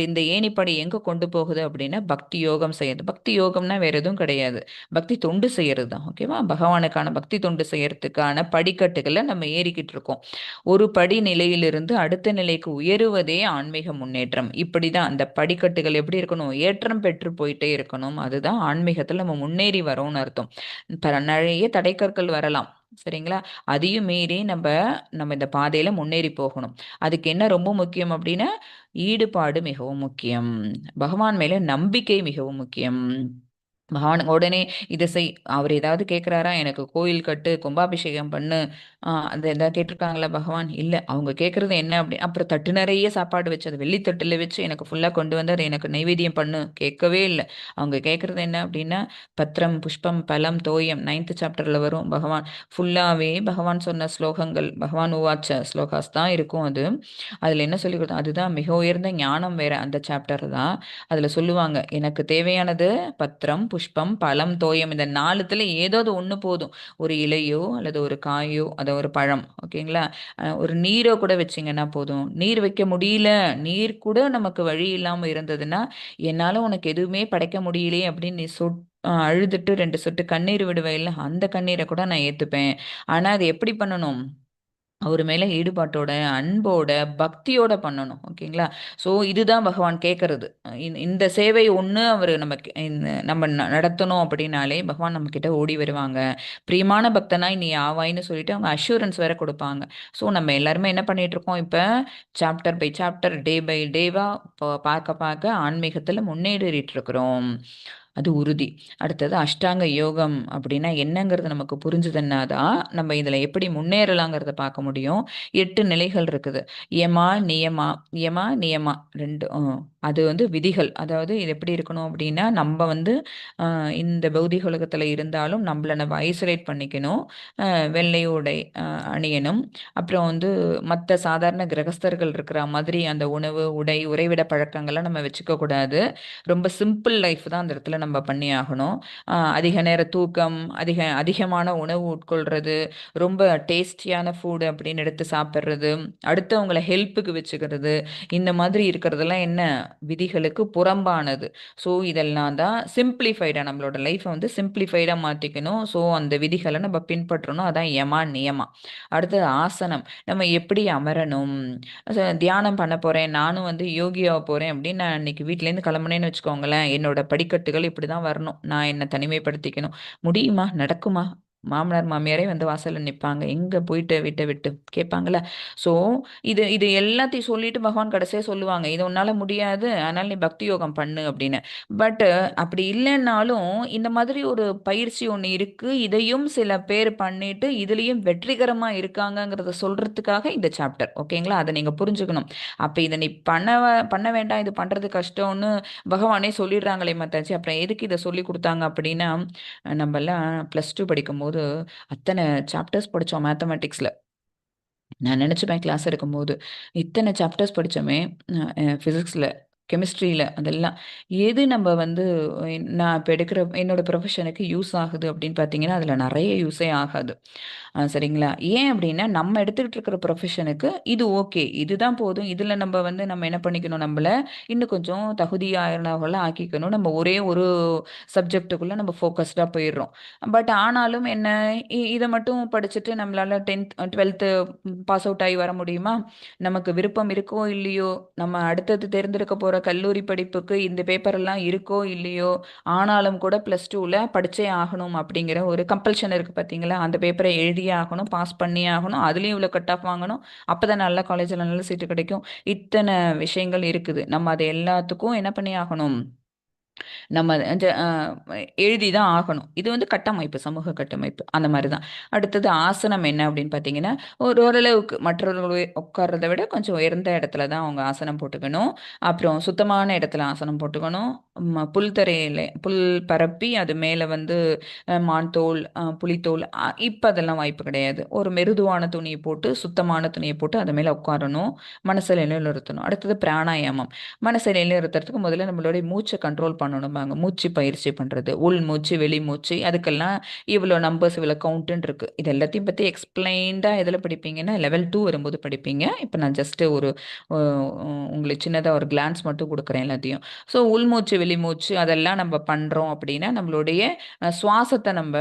இந்த ஏணிப்படி எங்க கொண்டு போகுது அப்படின்னா பக்தி யோகம் செய்யுது. பக்தி யோகம்னா வேற எதுவும் கிடையாது, பக்தி தொண்டு செய்யறது தான். ஓகேவா. பகவானுக்கான பக்தி தொண்டு செய்யறதுக்கான படிக்கட்டுகளை நம்ம ஏறிக்கிட்டு இருக்கோம். ஒரு படி நிலையிலிருந்து அடுத்த நிலைக்கு உயருவதே ஆன்மீக முன்னேற்றம். இப்படிதான் அந்த படிக்கட்டுகள் எப்படி இருக்கணும், ஏற்றம் பெற்று போயிட்டே இருக்கணும். அதுதான் ஆன்மீகத்துல நம்ம முன்னேறி வரோம்னு அர்த்தம். நிறைய தடைக்கற்கள் வரலாம், சரிங்களா. அதையும் மீறி நம்ம இந்த பாதையில முன்னேறி போகணும். அதுக்கு என்ன ரொம்ப முக்கியம் அப்படின்னா, ஈடுபாடு மிகவும் முக்கியம். பகவான் மேல நம்பிக்கை மிகவும் முக்கியம். பகவான் உடனே இதை செய், அவர் ஏதாவது கேட்குறாரா, எனக்கு கோயில் கட்டு, கும்பாபிஷேகம் பண்ணு, அந்த எதாவது கேட்டிருக்காங்களா பகவான்? இல்லை. அவங்க கேட்குறது என்ன அப்படி, அப்புறம் தட்டு நிறைய சாப்பாடு வச்சு அது வெள்ளித்தட்டில் வச்சு எனக்கு ஃபுல்லாக கொண்டு வந்து அதை எனக்கு நைவேத்தியம் பண்ணு, கேட்கவே இல்லை. அவங்க கேட்குறது என்ன அப்படின்னா, பத்திரம் புஷ்பம் பலம் தோயம் 9th சாப்டரில் வரும். பகவான் ஃபுல்லாகவே பகவான் சொன்ன ஸ்லோகங்கள், பகவான் உவாச்ச ஸ்லோகாஸ் தான் இருக்கும். அதில் என்ன சொல்லி கொடுத்தோம், அதுதான் மிக உயர்ந்த ஞானம் வேற. அந்த சாப்டர் தான் அதில் சொல்லுவாங்க, எனக்கு தேவையானது பத்திரம் புஷ்பம் பழம் தோயம், இந்த 4த்துல ஏதாவது ஒன்று போதும். ஒரு இலையோ அல்லது ஒரு காயோ, அதை ஒரு பழம், ஓகேங்களா. ஒரு நீரோ கூட வச்சிங்கன்னா போதும். நீர் வைக்க முடியல, நீர் கூட நமக்கு வழி இல்லாமல் இருந்ததுன்னா, என்னால் உனக்கு எதுவுமே படைக்க முடியலையே அப்படின்னு நீ அழுதுட்டு 2 சொட்டு கண்ணீர் விடுவையில், அந்த கண்ணீரை கூட நான் ஏற்றுப்பேன். ஆனால் அது எப்படி பண்ணணும், அவர் மேல ஈடுபாட்டோட அன்போட பக்தியோட பண்ணணும். ஓகேங்களா. ஸோ இதுதான் பகவான் கேட்கறது. இந்த சேவை ஒன்று அவர் நம்ம நடத்தணும் அப்படின்னாலே பகவான் நம்ம கிட்ட ஓடி வருவாங்க. பிரியமான பக்தனாய் நீ ஆவாய்ன்னு சொல்லிட்டு அவங்க அஷூரன்ஸ் வேற கொடுப்பாங்க. ஸோ நம்ம எல்லாருமே என்ன பண்ணிட்டு இருக்கோம், இப்போ chapter by chapter day by டேவா பார்க்க பார்க்க ஆன்மீகத்தில் முன்னேறிட்டு இருக்கிறோம். அது உறுதி. அடுத்தது அஷ்டாங்க யோகம் அப்படின்னா என்னங்கிறது நமக்கு புரிஞ்சுதுன்னா தான் நம்ம இதில் எப்படி முன்னேறலாங்கிறத பார்க்க முடியும். 8 நிலைகள் இருக்குது. யமா நியமா, யமா நியமா 2. அது விதிகள். அதாவது இது எப்படி இருக்கணும் அப்படின்னா, நம்ம இந்த பௌதிக உலகத்தில் இருந்தாலும் நம்மளை நம்ம ஐசோலேட் பண்ணிக்கணும். வெள்ளை உடை அணியணும். அப்புறம் மற்ற சாதாரண கிரகஸ்தர்கள் இருக்கிற மாதிரி அந்த உணவு உடை உறைவிட பழக்கங்களை நம்ம வச்சுக்க கூடாது. ரொம்ப சிம்பிள் லைஃப் தான் அந்த இடத்துல நம்ம பண்ணி ஆகணும். அதிக நேர தூக்கம், அதிகமான உணவு உட்கொள்றது, ரொம்ப டேஸ்டியான ஃபுட் அப்படின்னு எடுத்து சாப்பிட்றது, அடுத்தவங்களை ஹெல்ப்புக்கு வச்சுக்கிறது, இந்த மாதிரி இருக்கிறதெல்லாம் என்ன, விதிகளுக்கு புறம்பானது. ஸோ இதெல்லாம் தான் சிம்பிளிஃபைடாக நம்மளோட லைஃப்பை சிம்பிளிஃபைடாக மாற்றிக்கணும். ஸோ அந்த விதிகளை நம்ம பின்பற்றணும். அதான் யமா நியமா. அடுத்தது ஆசனம், நம்ம எப்படி அமரணும். தியானம் பண்ண போகிறேன், நானும் யோகியாக போகிறேன் அப்படின்னு நான் இன்னைக்கு வீட்டிலேருந்து கிளம்புனேன்னு வச்சுக்கோங்களேன், என்னோட படிக்கட்டுகள் இப்படி தான் வரணும். நான் என்னை தனிமைப்படுத்திக்கணும். முடியுமா, நடக்குமா? மாமனார் மாமியாரே வாசல்ல நிற்பாங்க, எங்கே போயிட்டு விட்டு விட்டு கேட்பாங்களே. ஸோ இது எல்லாத்தையும் சொல்லிட்டு பகவான் கடைசியாக சொல்லுவாங்க, இது உன்னால் முடியாது, அதனால் நீ பக்தி யோகம் பண்ணு அப்படின்னு. பட் அப்படி இல்லைன்னாலும் இந்த மாதிரி ஒரு பயிற்சி ஒன்று இருக்குது, இதையும் சில பேர் பண்ணிட்டு இதுலேயும் வெற்றிகரமாக இருக்காங்கங்கிறத சொல்கிறதுக்காக இந்த சாப்டர். ஓகேங்களா. அதை நீங்கள் புரிஞ்சுக்கணும். அப்போ இதை நீ பண்ண வேண்டாம், இது பண்ணுறது கஷ்டம்னு பகவானே சொல்லிடுறாங்களே மத்தாச்சு, அப்புறம் எதுக்கு இதை சொல்லி கொடுத்தாங்க அப்படின்னா, நம்மலாம் +2 படிக்கும்போது அத்தனை சாப்டர்ஸ் படித்தோம் மேத்தமெட்டிக்ஸில். நான் நினச்சிப்பேன் கிளாஸ் எடுக்கும்போது, இத்தனை சாப்டர்ஸ் படித்தோமே ஃபிசிக்ஸில், கெமிஸ்ட்ரியில் அதெல்லாம் எது நம்ம வந்து நான் இப்போ எடுக்கிற என்னோட ப்ரொஃபஷனுக்கு யூஸ் ஆகுது அப்படின்னு பார்த்தீங்கன்னா அதில் நிறைய யூஸே ஆகாது. சரிங்களா? ஏன் அப்படின்னா நம்ம எடுத்துக்கிட்டு இருக்கிற ப்ரொஃபஷனுக்கு இது ஓகே, இதுதான் போதும், இதில் நம்ம வந்து நம்ம என்ன பண்ணிக்கணும், நம்மள இன்னும் கொஞ்சம் தகுதியானவர்களாக ஆக்கிக்கணும். நம்ம ஒரே ஒரு சப்ஜெக்ட்டுக்குள்ளே நம்ம ஃபோக்கஸ்டாக போயிடுறோம். பட் ஆனாலும் என்ன, இதை மட்டும் படிச்சுட்டு நம்மளால 10th 12th பாஸ் அவுட் ஆகி வர முடியுமா? நமக்கு விருப்பம் இருக்கோ இல்லையோ, நம்ம அடுத்தது தேர்ந்தெடுக்க போகிற கல்லூரி படிப்புக்கு இந்த பேப்பரெல்லாம் இருக்கோ இல்லையோ, ஆனாலும் கூட +2ல படிச்சே ஆகணும் அப்படிங்கிற ஒரு கம்பல்ஷன் இருக்குது பார்த்தீங்களா? அந்த பேப்பரை எழுதியே ஆகணும், பாஸ் பண்ணியே ஆகணும், அதுலேயும் இவ்வளோ கட் ஆஃப் வாங்கணும், அப்போ தான் நல்ல காலேஜில் நல்ல சீட்டு கிடைக்கும். இத்தனை விஷயங்கள் இருக்குது. நம்ம அது எல்லாத்துக்கும் என்ன பண்ணி ஆகணும், நம்ம எழுதி தான் ஆகணும். இது வந்து கட்டமைப்பு, சமூக கட்டமைப்பு அந்த மாதிரி தான். அடுத்தது ஆசனம் என்ன அப்படின்னு பார்த்தீங்கன்னா, ஓரளவுக்கு மற்றவர்கள் உட்கார்றத விட கொஞ்சம் உயர்ந்த இடத்துல தான் அவங்க ஆசனம் போட்டுக்கணும். அப்புறம் சுத்தமான இடத்துல ஆசனம் போட்டுக்கணும். புல் தரையில் புல் பரப்பி அது மேலே வந்து மான் தோல், புலித்தோல், இப்போ அதெல்லாம் வாய்ப்பு கிடையாது. ஒரு மிருதுவான துணியை போட்டு, சுத்தமான துணியை போட்டு அது மேலே உட்காரணும். மனசை நிலைநிறுத்தணும். அடுத்தது பிராணாயாமம். மனசை நிலைநிறுத்துறதுக்கு முதல்ல நம்மளுடைய மூச்சை கண்ட்ரோல் பண்ணணும்பாங்க. மூச்சு பயிற்சி பண்ணுறது, உள் மூச்சு வெளி மூச்சு, அதுக்கெல்லாம் இவ்வளோ நம்பர்ஸ் இவ்வளோ கவுண்ட்டுன்னு இருக்குது. இது எல்லாத்தையும் பற்றி எக்ஸ்பிளைன்டாக எதில் படிப்பீங்கன்னா லெவல் 2 வரும்போது படிப்பீங்க. இப்போ நான் ஜஸ்ட்டு ஒரு உங்களுக்கு சின்னதாக ஒரு கிளான்ஸ் மட்டும் கொடுக்குறேன் எல்லாத்தையும். ஸோ உள்மூச்சு வெளிமூச்சு அதெல்லாம் நம்ம பண்ணுறோம் அப்படின்னா நம்மளுடைய சுவாசத்தை நம்ம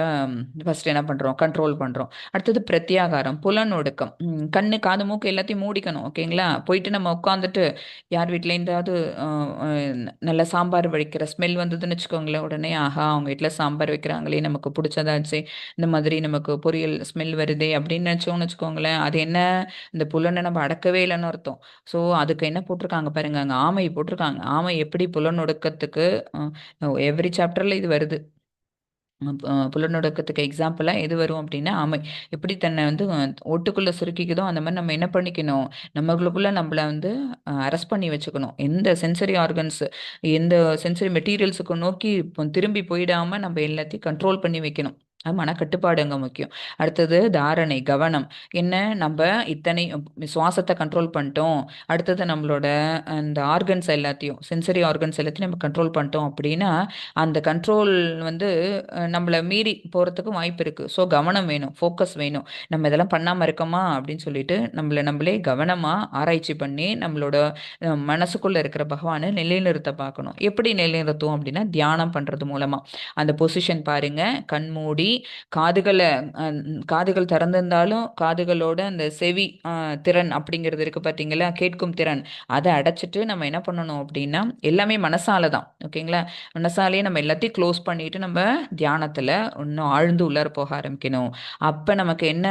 ஃபஸ்ட் என்ன பண்ணுறோம், கண்ட்ரோல் பண்ணுறோம். அடுத்தது பிரத்யாகாரம், புலனொடுக்கம். கண்ணு காது மூக்கு எல்லாத்தையும் மூடிக்கணும். ஓகேங்களா? போயிட்டு நம்ம உட்காந்துட்டு யார் வீட்லேருந்தாவது நல்ல சாம்பார் வைக்கிற ஸ்மெல் வந்ததுன்னு வச்சுக்கோங்களேன், உடனே ஆஹா அவங்க வீட்டில் சாம்பார் வைக்கிறாங்களே, நமக்கு பிடிச்சதாச்சு, இந்த மாதிரி நமக்கு பொரியல் ஸ்மெல் வருதே அப்படின்னு நினச்சோன்னு வச்சுக்கோங்களேன், அது என்ன, இந்த புலனை நம்ம அடக்கவே இல்லைன்னு அர்த்தம். ஸோ அதுக்கு என்ன போட்டிருக்காங்க பாருங்க, அங்கே ஆமை போட்டிருக்காங்க. ஆமை எப்படி புலனொடுக்கத்துக்கு எவ்ரி சாப்டரில் இது வருது. புலனொடுக்கத்துக்கு எக்ஸாம்பிளாக எது வரும் அப்படின்னா ஆமை எப்படி தன்னை வந்து ஓட்டுக்குள்ளே சுருக்கிக்குதோ அந்த மாதிரி நம்ம என்ன பண்ணிக்கணும், நம்மளுக்குள்ளே நம்மளை வந்து அரெஸ்ட் பண்ணி வச்சுக்கணும். எந்த சென்சரி ஆர்கன்ஸ், எந்த சென்சரி மெட்டீரியல்ஸுக்கு நோக்கி திரும்பி போயிடாமல் நம்ம எல்லாத்தையும் கண்ட்ரோல் பண்ணி வைக்கணும். அது மனக்கட்டுப்பாடு அங்கே முக்கியம். அடுத்தது தாரணை, கவனம். என்ன, நம்ம இத்தனை சுவாசத்தை கண்ட்ரோல் பண்ணிட்டோம், அடுத்தது நம்மளோட அந்த ஆர்கன்ஸ் எல்லாத்தையும், சென்சரி ஆர்கன்ஸ் எல்லாத்தையும் நம்ம கண்ட்ரோல் பண்ணிட்டோம் அப்படின்னா அந்த கண்ட்ரோல் வந்து நம்மளை மீறி போகிறதுக்கும் வாய்ப்பு இருக்குது. ஸோ கவனம் வேணும், ஃபோக்கஸ் வேணும். நம்ம இதெல்லாம் பண்ணாமல் இருக்கோமா அப்படின்னு சொல்லிட்டு நம்மளே கவனமாக ஆராய்ச்சி பண்ணி நம்மளோட மனசுக்குள்ளே இருக்கிற பகவானை நிலைநிறுத்த பார்க்கணும். எப்படி நிலைநிறுத்துவோம் அப்படின்னா தியானம் பண்ணுறது மூலமாக. அந்த பொசிஷன் பாருங்கள், கண் மூடி, காதுகளை காதுகள் திறந்திருந்தாலும் காதுகளோட அந்த செவி திறன் அப்படிங்கிறது இருக்குது பார்த்தீங்களா, கேட்கும் திறன், அதை அடைச்சிட்டு நம்ம என்ன பண்ணணும் அப்படின்னா எல்லாமே மனசால தான். ஓகேங்களா? மனசாலே நம்ம எல்லாத்தையும் க்ளோஸ் பண்ணிட்டு நம்ம தியானத்தில் இன்னும் ஆழ்ந்து உள்ளார போக ஆரம்பிக்கணும். அப்போ நமக்கு என்ன,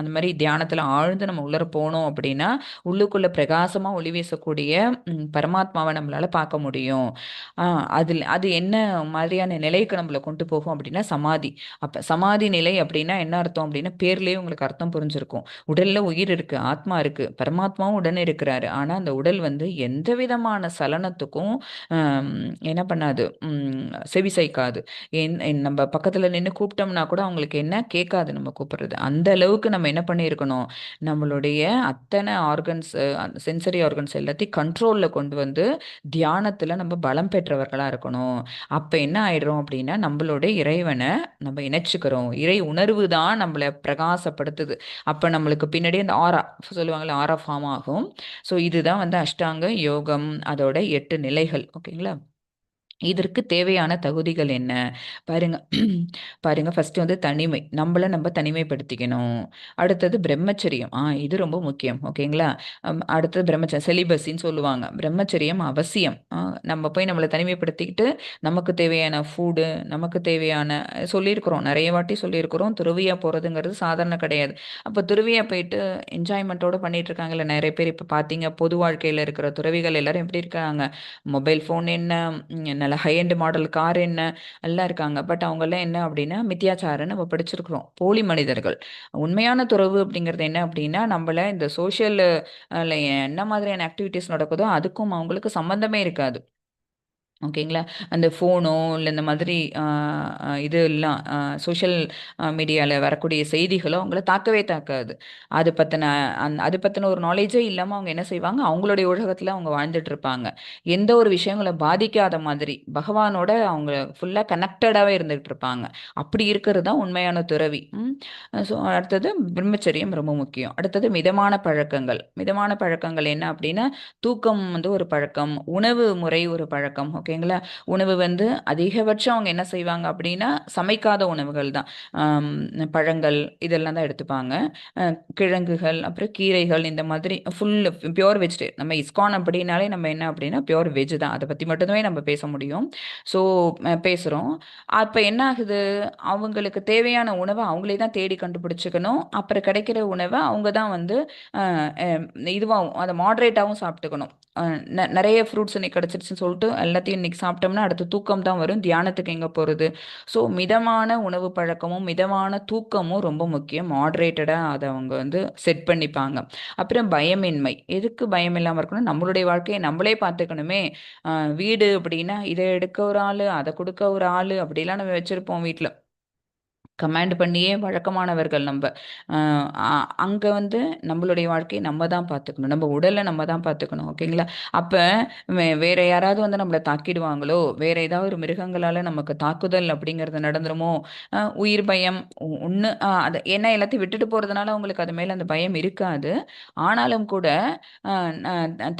அந்த மாதிரி தியானத்தில் ஆழ்ந்து நம்ம உள்ளார போனோம் அப்படின்னா உள்ளுக்குள்ளே பிரகாசமாக ஒளி வீசக்கூடிய பரமாத்மாவை நம்மளால் பார்க்க முடியும். அதில் அது என்ன மாதிரியான நிலைக்கு நம்மளை கொண்டு போகும் அப்படின்னா சமாதி. அப்போ சமாதி நிலை அப்படின்னா என்ன அர்த்தம் அப்படின்னா பேர்லேயே உங்களுக்கு அர்த்தம் புரிஞ்சிருக்கும். உடலில் உயிர் இருக்குது, ஆத்மா இருக்குது, பரமாத்மாவும் உடனே இருக்கிறாரு. ஆனால் அந்த உடல் வந்து எந்த விதமான சலனத்துக்கும் என்ன பண்ணாது, செவி சாய்க்காது. நம்ம பக்கத்தில் நின்று கூப்பிட்டோம்னா கூட அவங்களுக்கு என்ன கேட்காது நம்ம கூப்பிடுறது. அந்த அளவுக்கு நம்ம என்ன பண்ணியிருக்கணும், நம்மளுடைய அத்தனை ஆர்கன்ஸ், சென்சரி ஆர்கன்ஸ் எல்லாத்தையும் கண்ட்ரோலில் கொண்டு வந்து தியானத்தில் நம்ம பலம் பெற்றவர்களாக இருக்கணும். அப்போ என்ன ஆயிடுறோம் அப்படின்னா நம்மளுடைய இறைவனை நம்ம இணைச்சிக்கிறோம். இறை உணர்வு தான் நம்மளை பிரகாசப்படுத்துது. அப்போ நம்மளுக்கு பின்னாடி அந்த ஆரா சொல்லுவாங்களே, ஆரா ஃபார்ம் ஆகும். ஸோ இதுதான் வந்து அஷ்டாங்க யோகம், அதோட 8 நிலைகள். ஓகேங்களா? இதற்கு தேவையான தகுதிகள் என்ன பாருங்க. பாருங்க, ஃபர்ஸ்ட் வந்து தனிமை, நம்மளை நம்ம தனிமைப்படுத்திக்கணும். அடுத்தது பிரம்மச்சரியம், இது ரொம்ப முக்கியம். ஓகேங்களா? அடுத்தது பிரம்மச்சரியம், செலிபஸின்னு சொல்லுவாங்க. பிரம்மச்சரியம் அவசியம். நம்ம போய் நம்மளை தனிமைப்படுத்திக்கிட்டு நமக்கு தேவையான ஃபுட்டு, நமக்கு தேவையான சொல்லியிருக்கிறோம், நிறைய வாட்டி சொல்லியிருக்கிறோம், துறவியா போகிறதுங்கிறது சாதாரண கிடையாது. அப்போ துறவியா போயிட்டு என்ஜாய்மெண்ட்டோட பண்ணிட்டு இருக்காங்கல்ல நிறைய பேர். இப்போ பார்த்தீங்க, பொது வாழ்க்கையில் இருக்கிற துறவிகள் எல்லாரும் எப்படி இருக்காங்க, மொபைல் ஃபோன் என்ன, நல்ல ஹை எண்ட் மாடல் கார் என்ன, எல்லாம் இருக்காங்க. பட் அவங்கெல்லாம் என்ன அப்படின்னா மித்தியாச்சாரம் நம்ம படிச்சிருக்கிறோம், போலி மனிதர்கள். உண்மையான துறவு அப்படிங்கிறது என்ன அப்படின்னா நம்மள இந்த சோஷியல் என்ன மாதிரியான ஆக்டிவிட்டீஸ் நடக்குதோ அதுக்கும் அவங்களுக்கு சம்மந்தமே இருக்காது. ஓகேங்களா? அந்த ஃபோனோ இல்லை இந்த மாதிரி இது எல்லாம் சோஷியல் மீடியாவில் வரக்கூடிய செய்திகளோ அவங்கள தாக்கவே தாக்காது. அது பற்றின ஒரு நாலேஜே இல்லாமல் அவங்க என்ன செய்வாங்க, அவங்களுடைய உலகத்தில் அவங்க வாழ்ந்துட்டு இருப்பாங்க. எந்த ஒரு விஷயங்களை பாதிக்காத மாதிரி பகவானோட அவங்க ஃபுல்லாக கனெக்டடாகவே இருந்துகிட்டு இருப்பாங்க. அப்படி இருக்கிறது தான் உண்மையான துறவி. ஸோ அடுத்தது பிரம்மச்சரியம் ரொம்ப முக்கியம். அடுத்தது மிதமான பழக்கங்கள். மிதமான பழக்கங்கள் என்ன அப்படின்னா, தூக்கம் வந்து ஒரு பழக்கம், உணவு முறை ஒரு பழக்கம். ஓகேங்களா? உணவு வந்து அதிகபட்சம் அவங்க என்ன செய்வாங்க அப்படின்னா, சமைக்காத உணவுகள் தான். ஆம், பழங்கள் இதெல்லாம் தான் எடுத்துப்பாங்க. கிழங்குகள், அப்புறம் கீரைகள், இந்த மாதிரி ஃபுல் பியோர் வெஜிடேரியன். நம்ம இஸ்கான் அப்படின்னாலே நம்ம என்ன அப்படின்னா பியோர் வெஜ் தான். அதை பற்றி மட்டுமே நம்ம பேச முடியும். ஸோ பேசுகிறோம். அப்போ என்ன ஆகுது, அவங்களுக்கு தேவையான உணவை அவங்களே தான் தேடி கண்டுபிடிச்சிக்கணும். அப்புறம் கிடைக்கிற உணவை அவங்க தான் வந்து இதுவாகவும் அதை மாட்ரேட்டாகவும் சாப்பிட்டுக்கணும். நிறைய ஃப்ரூட்ஸ் இன்னைக்கு கிடச்சிருச்சுன்னு சொல்லிட்டு எல்லாத்தையும் இன்னைக்கு சாப்பிட்டோம்னா அடுத்து தூக்கம் தான் வரும். தியானத்துக்கு எங்கே போகிறது? ஸோ மிதமான உணவு பழக்கமும் மிதமான தூக்கமும் ரொம்ப முக்கியம். மாட்ரேட்டடாக அதை அவங்க வந்து செட் பண்ணிப்பாங்க. அப்புறம் பயமின்மை. எதுக்கு பயம் இல்லாமல் இருக்கணும்? நம்மளுடைய வாழ்க்கையை நம்மளே பார்த்துக்கணுமே. வீடு அப்படின்னா இதை எடுக்க ஒரு ஆள், அதை கொடுக்க ஒரு ஆள், அப்படிலாம் நம்ம வச்சுருப்போம் வீட்டில். கமாண்ட் பண்ணியே வழக்கமானவர்கள் நம்ம. அங்கே வந்து நம்மளுடைய வாழ்க்கையை நம்ம தான் பார்த்துக்கணும். நம்ம உடலை நம்ம தான் பார்த்துக்கணும். ஓகேங்களா? அப்போ வேற யாராவது வந்து நம்மளை தாக்கிடுவாங்களோ, வேற ஏதாவது ஒரு மிருகங்களால் நமக்கு தாக்குதல் அப்படிங்கிறது நடந்துருமோ, உயிர் பயம் ஒன்று. அது என்ன எல்லாத்தையும் விட்டுட்டு போகிறதுனால அவங்களுக்கு அது மேலே அந்த பயம் இருக்காது. ஆனாலும் கூட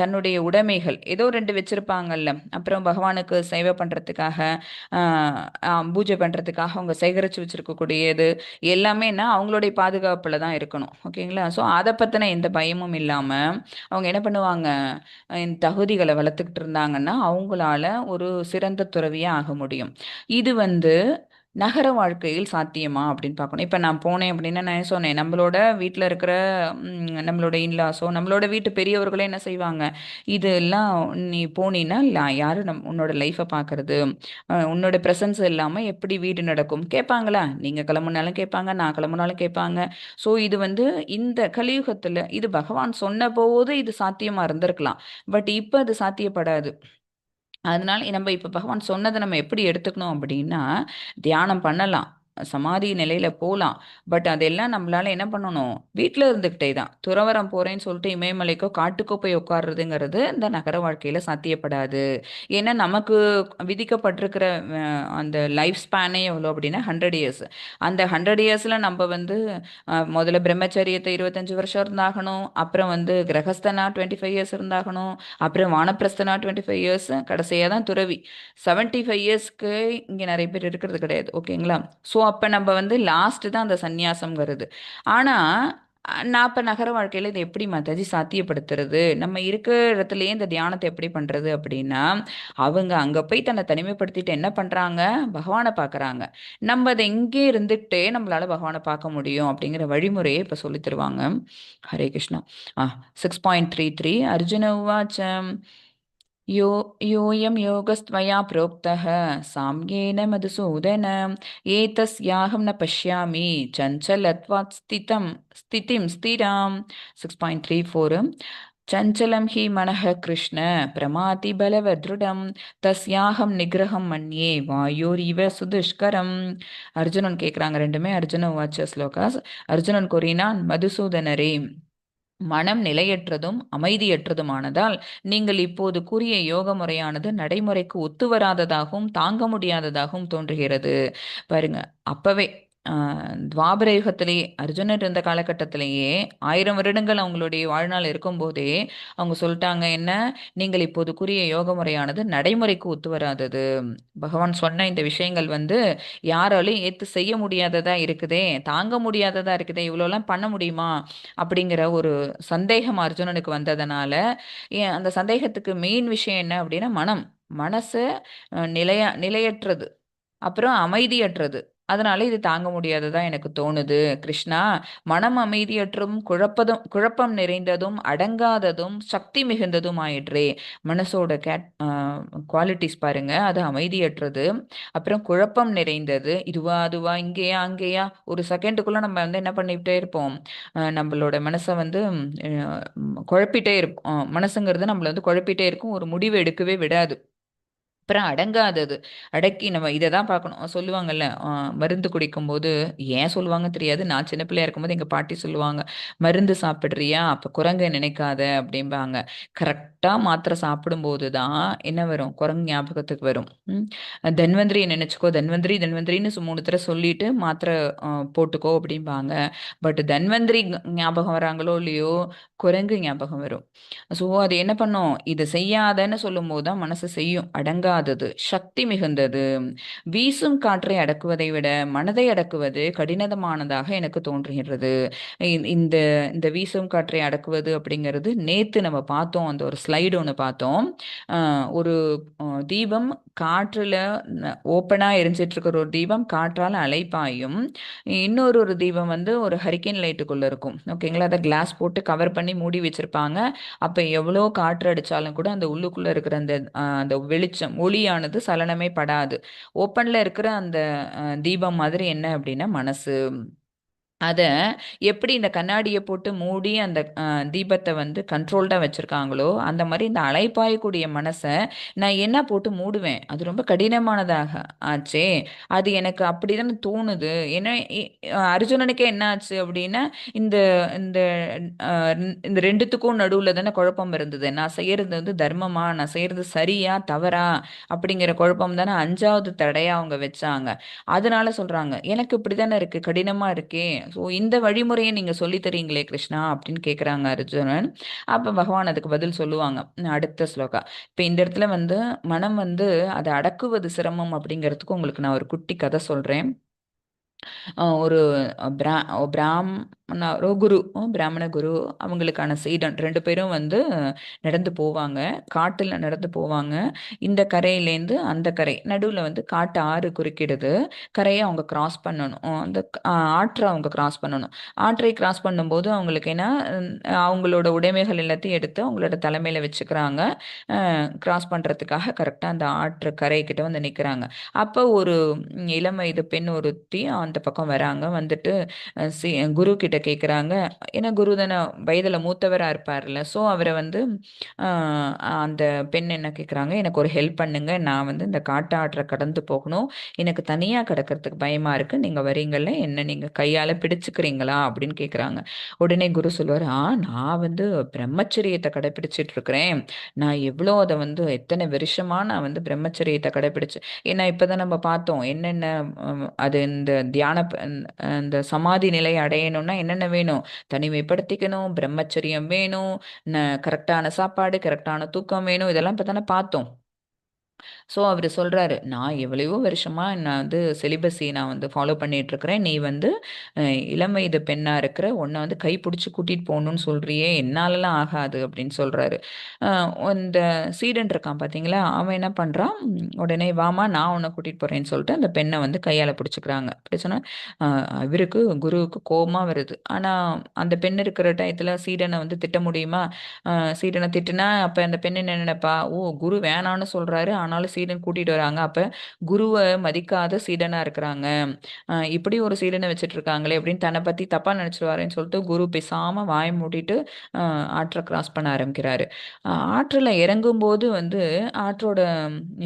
தன்னுடைய உடைமைகள் ஏதோ ரெண்டு வச்சுருப்பாங்கல்ல, அப்புறம் பகவானுக்கு சேவை பண்ணுறதுக்காக, பூஜை பண்ணுறதுக்காக அவங்க சேகரித்து வச்சுருக்கக்கூடியது எல்லாமேனா அவங்களுடைய பாதுகாப்பில் தான் இருக்கணும். ஓகேங்களா? ஸோ அதை பற்றின எந்த பயமும் இல்லாமல் அவங்க என்ன பண்ணுவாங்க, இந்த தகுதிகளை வளர்த்துக்கிட்டு இருந்தாங்கன்னா அவங்களால ஒரு சிறந்த துறவியாக ஆக முடியும். இது வந்து நகர வாழ்க்கையில் சாத்தியமா அப்படின்னு பார்க்கணும். இப்போ நான் போனேன் அப்படின்னா நான் சொன்னேன், நம்மளோட வீட்டில் இருக்கிற நம்மளோட இன்லாஸோ நம்மளோட வீட்டு பெரியவர்களே என்ன செய்வாங்க, இதெல்லாம் நீ போனீன்னா யாரு உன்னோட லைஃப்பை பார்க்கறது, உன்னோட ப்ரெசன்ஸ் இல்லாமல் எப்படி வீடு நடக்கும் கேட்பாங்களா? நீங்கள் கிளம்புனாலும் கேட்பாங்க, நான் கிளம்புனாலும் கேட்பாங்க. ஸோ இது வந்து இந்த கலியுகத்தில் இது பகவான் சொன்ன போது இது சாத்தியமாக இருந்திருக்கலாம். பட் இப்போ அது சாத்தியப்படாது. அதனால நம்ம இப்போ பகவான் சொன்னதை நம்ம எப்படி எடுத்துக்கணும் அப்படின்னா, தியானம் பண்ணலாம், சமாதி நிலையில போகலாம். பட் அதெல்லாம் நம்மளால என்ன பண்ணணும், வீட்டில் இருந்துக்கிட்டே தான். துறவரம் போகிறேன்னு சொல்லிட்டு இமயமலைக்கோ காட்டுக்கோ போய் உட்கார்றதுங்கிறது இந்த நகர வாழ்க்கையில் சாத்தியப்படாது. ஏன்னா நமக்கு விதிக்கப்பட்டிருக்கிற அந்த லைஃப் ஸ்பேனே எவ்வளோ அப்படின்னா 100 இயர்ஸ். அந்த 100 இயர்ஸில் நம்ம வந்து முதல்ல பிரம்மச்சரியத்தை 25 வருஷம் இருந்தாகணும், அப்புறம் வந்து கிரகஸ்தனா 25 இயர்ஸ் இருந்தாகணும், அப்புறம் வானப்பிரஸ்தனா 25 இயர்ஸ், கடைசியாக தான் துறவி 75 இயர்ஸ்க்கு இங்கே நிறைய பேர் இருக்கிறது கிடையாது. ஓகேங்களா? ஸோ அப்போ நம்ம வந்து லாஸ்ட்டு தான் அந்த சந்நியாசம் வருது. ஆனால் நான் இப்போ நகர வாழ்க்கையில் இதை எப்படி மாதாஜி சாத்தியப்படுத்துறது, நம்ம இருக்கிற இடத்துலையே இந்த தியானத்தை எப்படி பண்ணுறது அப்படின்னா, அவங்க அங்கே போய் தன்னை தனிமைப்படுத்திட்டு என்ன பண்ணுறாங்க, பகவானை பார்க்குறாங்க. நம்ம அதை இங்கே இருந்துகிட்டே நம்மளால பகவானை பார்க்க முடியும் அப்படிங்கிற வழிமுறையை இப்போ சொல்லி தருவாங்க. ஹரே கிருஷ்ணா. 6.33 அர்ஜுன உவாச்ச योऽयं योगस्त्वया प्रोक्तः साम्येन मधुसूदन एतस्याहं न पश्यामि चञ्चलत्वात् स्थितिं स्थिराम्. 6.34 चञ्चलं हि मनः कृष्ण प्रमाति बलवदृढं तस्याहं निग्रहं मन्ये वायोरिव सुदुष्करम्. அர்ஜுனன் கேட்குறாங்க ரெண்டுமே. அர்ஜுன வாச்ச ஸ்லோகாஸ். அர்ஜுனன் கூறினான், மதுசூதனரே, மனம் நிலையற்றதும் அமைதியற்றதுமானதால் நீங்கள் இப்போது கூறிய யோக முறையானது நடைமுறைக்கு ஒத்துவராததாகவும் தாங்க முடியாததாகவும் தோன்றுகிறது. பாருங்க, அப்பவே துவாபர யுகத்திலேயே அர்ஜுனர் இருந்த காலகட்டத்திலேயே 1000 வருடங்கள் அவங்களுடைய வாழ்நாள் இருக்கும்போதே அவங்க சொல்லிட்டாங்க, என்ன, நீங்கள் இப்போது கூறிய யோக முறையானது நடைமுறைக்கு ஒத்து வராதது. பகவான் சொன்ன இந்த விஷயங்கள் வந்து யாராலையும் ஏற்று செய்ய முடியாததா இருக்குதே, தாங்க முடியாததா இருக்குதே, இவ்வளோலாம் பண்ண முடியுமா அப்படிங்கிற ஒரு சந்தேகம் அர்ஜுனனுக்கு வந்ததுனால, அந்த சந்தேகத்துக்கு மெயின் விஷயம் என்ன அப்படின்னா மனசு நிலையற்றது, அப்புறம் அமைதியற்றது. அதனால இது தாங்க முடியாததா எனக்கு தோணுது கிருஷ்ணா. மனம் அமைதியற்றும் குழப்பம் நிறைந்ததும் அடங்காததும் சக்தி மிகுந்ததும் ஆயிற்றே. மனசோட குவாலிட்டிஸ் பாருங்க, அது அமைதியற்றது, அப்புறம் குழப்பம் நிறைந்தது. இதுவா அதுவா, இங்கேயா அங்கேயா, ஒரு செகண்டுக்குள்ள நம்ம வந்து என்ன பண்ணிக்கிட்டே இருப்போம், நம்மளோட மனசை வந்து குழப்பிட்டே இருப்போம். மனசுங்கிறது நம்மளை வந்து குழப்பிட்டே இருக்கும், ஒரு முடிவு எடுக்கவே விடாது. அப்புறம் அடங்காதது. அடக்கி நம்ம இத தான் பார்க்கணும். சொல்லுவாங்கல்ல, மருந்து குடிக்கும்போது ஏன் சொல்லுவாங்க தெரியாது. நான் சின்ன பிள்ளையா இருக்கும்போது எங்க பாட்டி சொல்லுவாங்க, "மருந்து சாப்பிடுறியா? அப்ப குரங்க நினைக்காத" அப்படிம்பாங்க. கரெக்ட்டா மாத்திரை சாப்பிடும்போது தான் என்ன வரும்? குரங்கு ஞாபகத்துக்கு வரும். தன்வந்திரிய நினைச்சுக்கோ, தன்வந்திரி தன்வந்திரின்னு 3 தடவ சொல்லிட்டு மாத்திரை அ போட்டுக்கோ அப்படிம்பாங்க. பட் தன்வந்திரி ஞாபகம் வராங்களோ இல்லையோ, குரங்கு ஞாபகம் வரும். ஸோ அது என்ன பண்ணும்? இத செய்யாதன்னு சொல்லும்போது தான் மனசு செய்யும். அடங்காதது, சக்தி மிகுந்தது. வீசும் காற்றை அடக்குவதை விட மனதை அடக்குவது கடினமானதாக எனக்கு தோன்றுகிறது. இந்த இந்த வீசும் காற்றை அடக்குவது அப்படிங்கிறது நேத்து நம்ம பார்த்தோம். அந்த ஒரு ஸ்லைடு ஒண்ணு பார்த்தோம். அ ஒரு தீபம் காற்றுல ஓப்பனா எரிஞ்சிட்டு இருக்கிற ஒரு தீபம் காற்றால அலைப்பாயும். இன்னொரு தீபம் வந்து ஒரு ஹரிக்கேன் லைட்டுக்குள்ள இருக்கும். ஓகேங்களா? அத கிளாஸ் போட்டு கவர் பண்ணி மூடி வச்சிருப்பாங்க. அப்ப எவ்வளோ காற்று அடிச்சாலும் கூட அந்த உள்ளுக்குள்ள இருக்கிற அந்த வெளிச்சம், ஒளியானது சலனமே படாது. ஓப்பன்ல இருக்கிற அந்த தீபம் மாதிரி என்ன அப்படின்னா மனசு. அத எப்படி இந்த கண்ணாடிய போட்டு மூடி அந்த தீபத்த வந்து கண்ட்ரோல்டா வச்சிருக்காங்களோ, அந்த மாரி இந்த அலைப்பாயக்கூடிய மனச நான் என்ன போட்டு மூடுவேன்? அது ரொம்ப கடினமானதாக ஆச்சே! அது எனக்கு அப்படிதானே தோணுது. ஏன்னா அர்ஜுனனுக்கே என்ன ஆச்சு அப்படின்னா, இந்த இந்த அ இந்த 2த்துக்கும் நடுவுல தானே குழப்பம் இருந்தது. நான் செய்யறது வந்து தர்மமா? நான் செய்யறது சரியா? தவறா? அப்படிங்கிற குழப்பம் தானே 5வது தடையா அவங்க வச்சாங்க. அதனால சொல்றாங்க, "எனக்கு இப்படித்தானே இருக்கு. கடினமா இருக்கே! ஸோ இந்த வழிமுறைய நீங்க சொல்லி தரீங்களே கிருஷ்ணா" அப்படின்னு கேட்குறாங்க அர்ஜுனன். அப்ப பகவான் அதுக்கு பதில் சொல்லுவாங்க. அடுத்த ஸ்லோகா. இப்ப இந்த இடத்துல வந்து மனம் வந்து அத அடக்குவது சிரமம் அப்படிங்கிறதுக்கு உங்களுக்கு நான் ஒரு குட்டி கதை சொல்றேன். ஒரு பிராமணரோ குரு பிராமண குரு அவங்களுக்கான சீடன் 2 பேரும் வந்து நடந்து போவாங்க. காட்டுல நடந்து போவாங்க. இந்த கரையிலேருந்து அந்த கரை. நடுவுல வந்து காட்டு ஆறு குறுக்கிடுது. கரைய அவங்க கிராஸ் பண்ணணும். அந்த ஆற்ற அவங்க கிராஸ் பண்ணணும். ஆற்றை கிராஸ் பண்ணும்போது அவங்களுக்கு என்ன அவங்களோட உடைமைகள் எல்லாத்தையும் எடுத்து அவங்களோட தலைமையில வச்சுக்கிறாங்க. கிராஸ் பண்றதுக்காக கரெக்ட்டா அந்த ஆற்று கரைக்கிட்ட வந்து நிக்கிறாங்க. அப்ப ஒரு இளம் வயது பெண் ஒருத்தி அந்த பக்கம் வராங்க. வந்துட்டு அ சி குரு கிட்ட கேட்குறாங்க. ஏன்னா குரு தானே வயதில மூத்தவரா இருப்பார்ல. ஸோ அவர வந்து அ அந்த பெண் என்ன கேட்குறாங்க, "எனக்கு ஒரு ஹெல்ப் பண்ணுங்க. நான் வந்து இந்த காட்டு ஆற்ற கடந்து போகணும். எனக்கு தனியா கடக்கிறதுக்கு பயமா இருக்கு. நீங்க வரீங்கல்ல, என்ன நீங்க கையால பிடிச்சுக்கிறீங்களா?" அப்படின்னு கேட்குறாங்க. உடனே குரு சொல்லுவாரு, நான் வந்து பிரம்மச்சரியத்த கடைப்பிடிச்சிட்டு இருக்கிறேன். நான் எவ்வளோ அத வந்து எத்தன வருஷமா நான் வந்து பிரம்மச்சரியத்த கடைப்பிடிச்சு ஏன்னா இப்பதான் நம்ம பார்த்தோம். என்னென்ன அது இந்த தியான இந்த சமாதி நிலை அடையணும்னா என்னென்ன வேணும்? தனிமைப்படுத்திக்கணும், பிரம்மச்சரியம் வேணும், கரெக்ட்டான சாப்பாடு, கரெக்ட்டான தூக்கம் வேணும். இதெல்லாம் இப்ப தானே பார்த்தோம். ஸோ அவரு சொல்றாரு, "நான் எவ்வளவோ வருஷமா நான் வந்து செலிபஸி நான் வந்து ஃபாலோ பண்ணிட்டுருக்கிறேன். நீ வந்து அ இளம் வயது பெண்ணா இருக்கிற, உன்ன வந்து கைப்புடிச்சு கூட்டிட்டு போணும்னு சொல்றியே, என்னாலலாம் ஆகாது." அப்படின்னு சொல்றாரு. அ இந்த சீடன் இருக்கான் பார்த்தீங்களா, அவன் என்ன பண்றான், உடனே வாம்மா நான் உன்ன கூட்டிட்டு போறேன்னு சொல்லிட்டு அந்த பெண்ண வந்து கையால பிடிச்சுக்கிறாங்க. பிடிச்சோனே அ இவருக்கு குருவுக்கு கோவமா வருது. ஆனா அந்த பெண் இருக்கிற டயத்துல சீடன வந்து திட்ட முடியுமா? சீடன திட்டுனா, அப்ப அந்த பெண் என்ன நினைப்பா, "ஓ! குரு வேணான்னு சொல்றாரு. ஆனாலும் சீடன் கூட்டிட்டு வராங்க. அப்ப குருவ மதிக்காத சீடனா இருக்கிறாங்க. இப்படி ஒரு சீடன வச்சுட்டு இருக்காங்களே!" அப்படின்னு தன்ன பத்தி தப்பா நினைச்சுருவாரேன்னு சொல்லிட்டு, குரு பேசாம வாய மூடிட்டு அ ஆற்ற கிராஸ் பண்ண ஆரம்பிக்கிறாரு. ஆற்றுல இறங்கும்போது வந்து, ஆற்றோட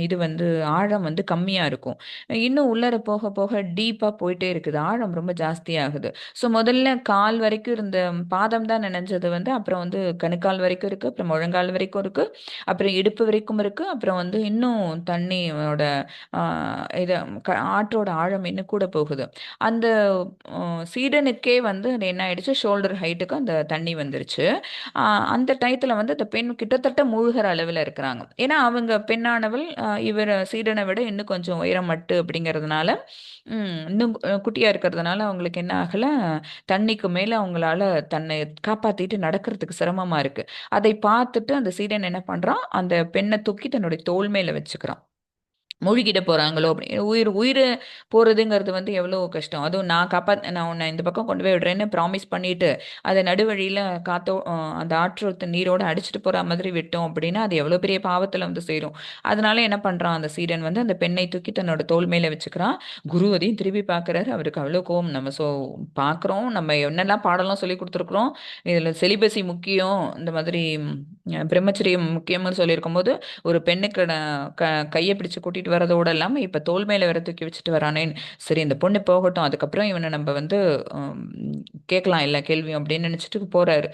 இது வந்து ஆழம் வந்து கம்மியா இருக்கும். இன்னும் உள்ளார போக போக டீப்பா போயிட்டே இருக்குது. ஆழம் ரொம்ப ஜாஸ்தியாகுது. ஸோ முதல்ல கால் வரைக்கும் இருந்த பாதம் தான் நனைஞ்சது வந்து, அப்புறம் வந்து கணுக்கால் வரைக்கும் இருக்கு. அப்புறம் முழங்கால் வரைக்கும் இருக்கு. அப்புறம் இடுப்பு வரைக்கும் இருக்கு. அப்புறம் வந்து இன்னும் தண்ணியோட ஆ இது ஆற்றோட ஆழம் இன்னும் கூட போகுது. அந்த அ சீடனுக்கே வந்து அது என்ன ஆயிடுச்சு, ஷோல்டர் ஹைட்டுக்கு அந்த தண்ணி வந்துருச்சு. அ அந்த டயத்துல வந்து அந்த பெண் கிட்டத்தட்ட மூழ்குற அளவுல இருக்கிறாங்க. ஏன்னா, அவங்க பெண்ணானவள் இவர சீடன விட இன்னும் கொஞ்சம் உயரம் மட்டு அப்படிங்கிறதுனால, இன்னும் குட்டியா இருக்கிறதுனால அவங்களுக்கு என்ன ஆகல, தண்ணிக்கு மேல அவங்களால தன்னை காப்பாத்திட்டு நடக்கிறதுக்கு சிரமமா இருக்கு. அதை பார்த்துட்டு அந்த சீடன் என்ன பண்றான், அந்த பெண்ண தூக்கி தன்னுடைய தோள் மேல வச்சுக்கிறான். மூழ்கிட போறாங்களோ அப்படின்னு உயிர் போறதுங்கிறது வந்து எவ்வளோ கஷ்டம். அதுவும் நான் உன்னை இந்த பக்கம் கொண்டு போய் விடுறேன்னு ப்ராமிஸ் பண்ணிட்டு அதை நடுவழியில அந்த ஆற்று நீரோட அடிச்சுட்டு போற மாதிரி விட்டோம் அப்படின்னா அது எவ்வளோ பெரிய பாவத்துல வந்து சேரும். அதனால என்ன பண்றான் அந்த சீடன் வந்து அந்த பெண்ணை தூக்கி தன்னோட தோள் மேல வச்சுக்கிறான். குரு அதையும் திரும்பி பார்க்கறாரு. அவருக்கு அவ்வளோ கோவம். நம்ம பார்க்குறோம், நம்ம என்னெல்லாம் பாடலாம் சொல்லி கொடுத்துருக்குறோம், இதுல செலிபசி முக்கியம், இந்த மாதிரி பிரம்மச்சரியம் முக்கியம்னு சொல்லியிருக்கும் போது ஒரு பெண்ணுக்கு கையை பிடிச்சு கூட்டிட்டு வரதோட இல்லாம இப்ப தோள் மேல வேற தூக்கி வச்சுட்டு வரானேன்னு. சரி இந்த பொண்ணு போகட்டும், அதுக்கப்புறம் இவனை நம்ம வந்து கேட்கலாம் எல்லா கேள்வியும் அப்படின்னு நினைச்சிட்டு போறாரு.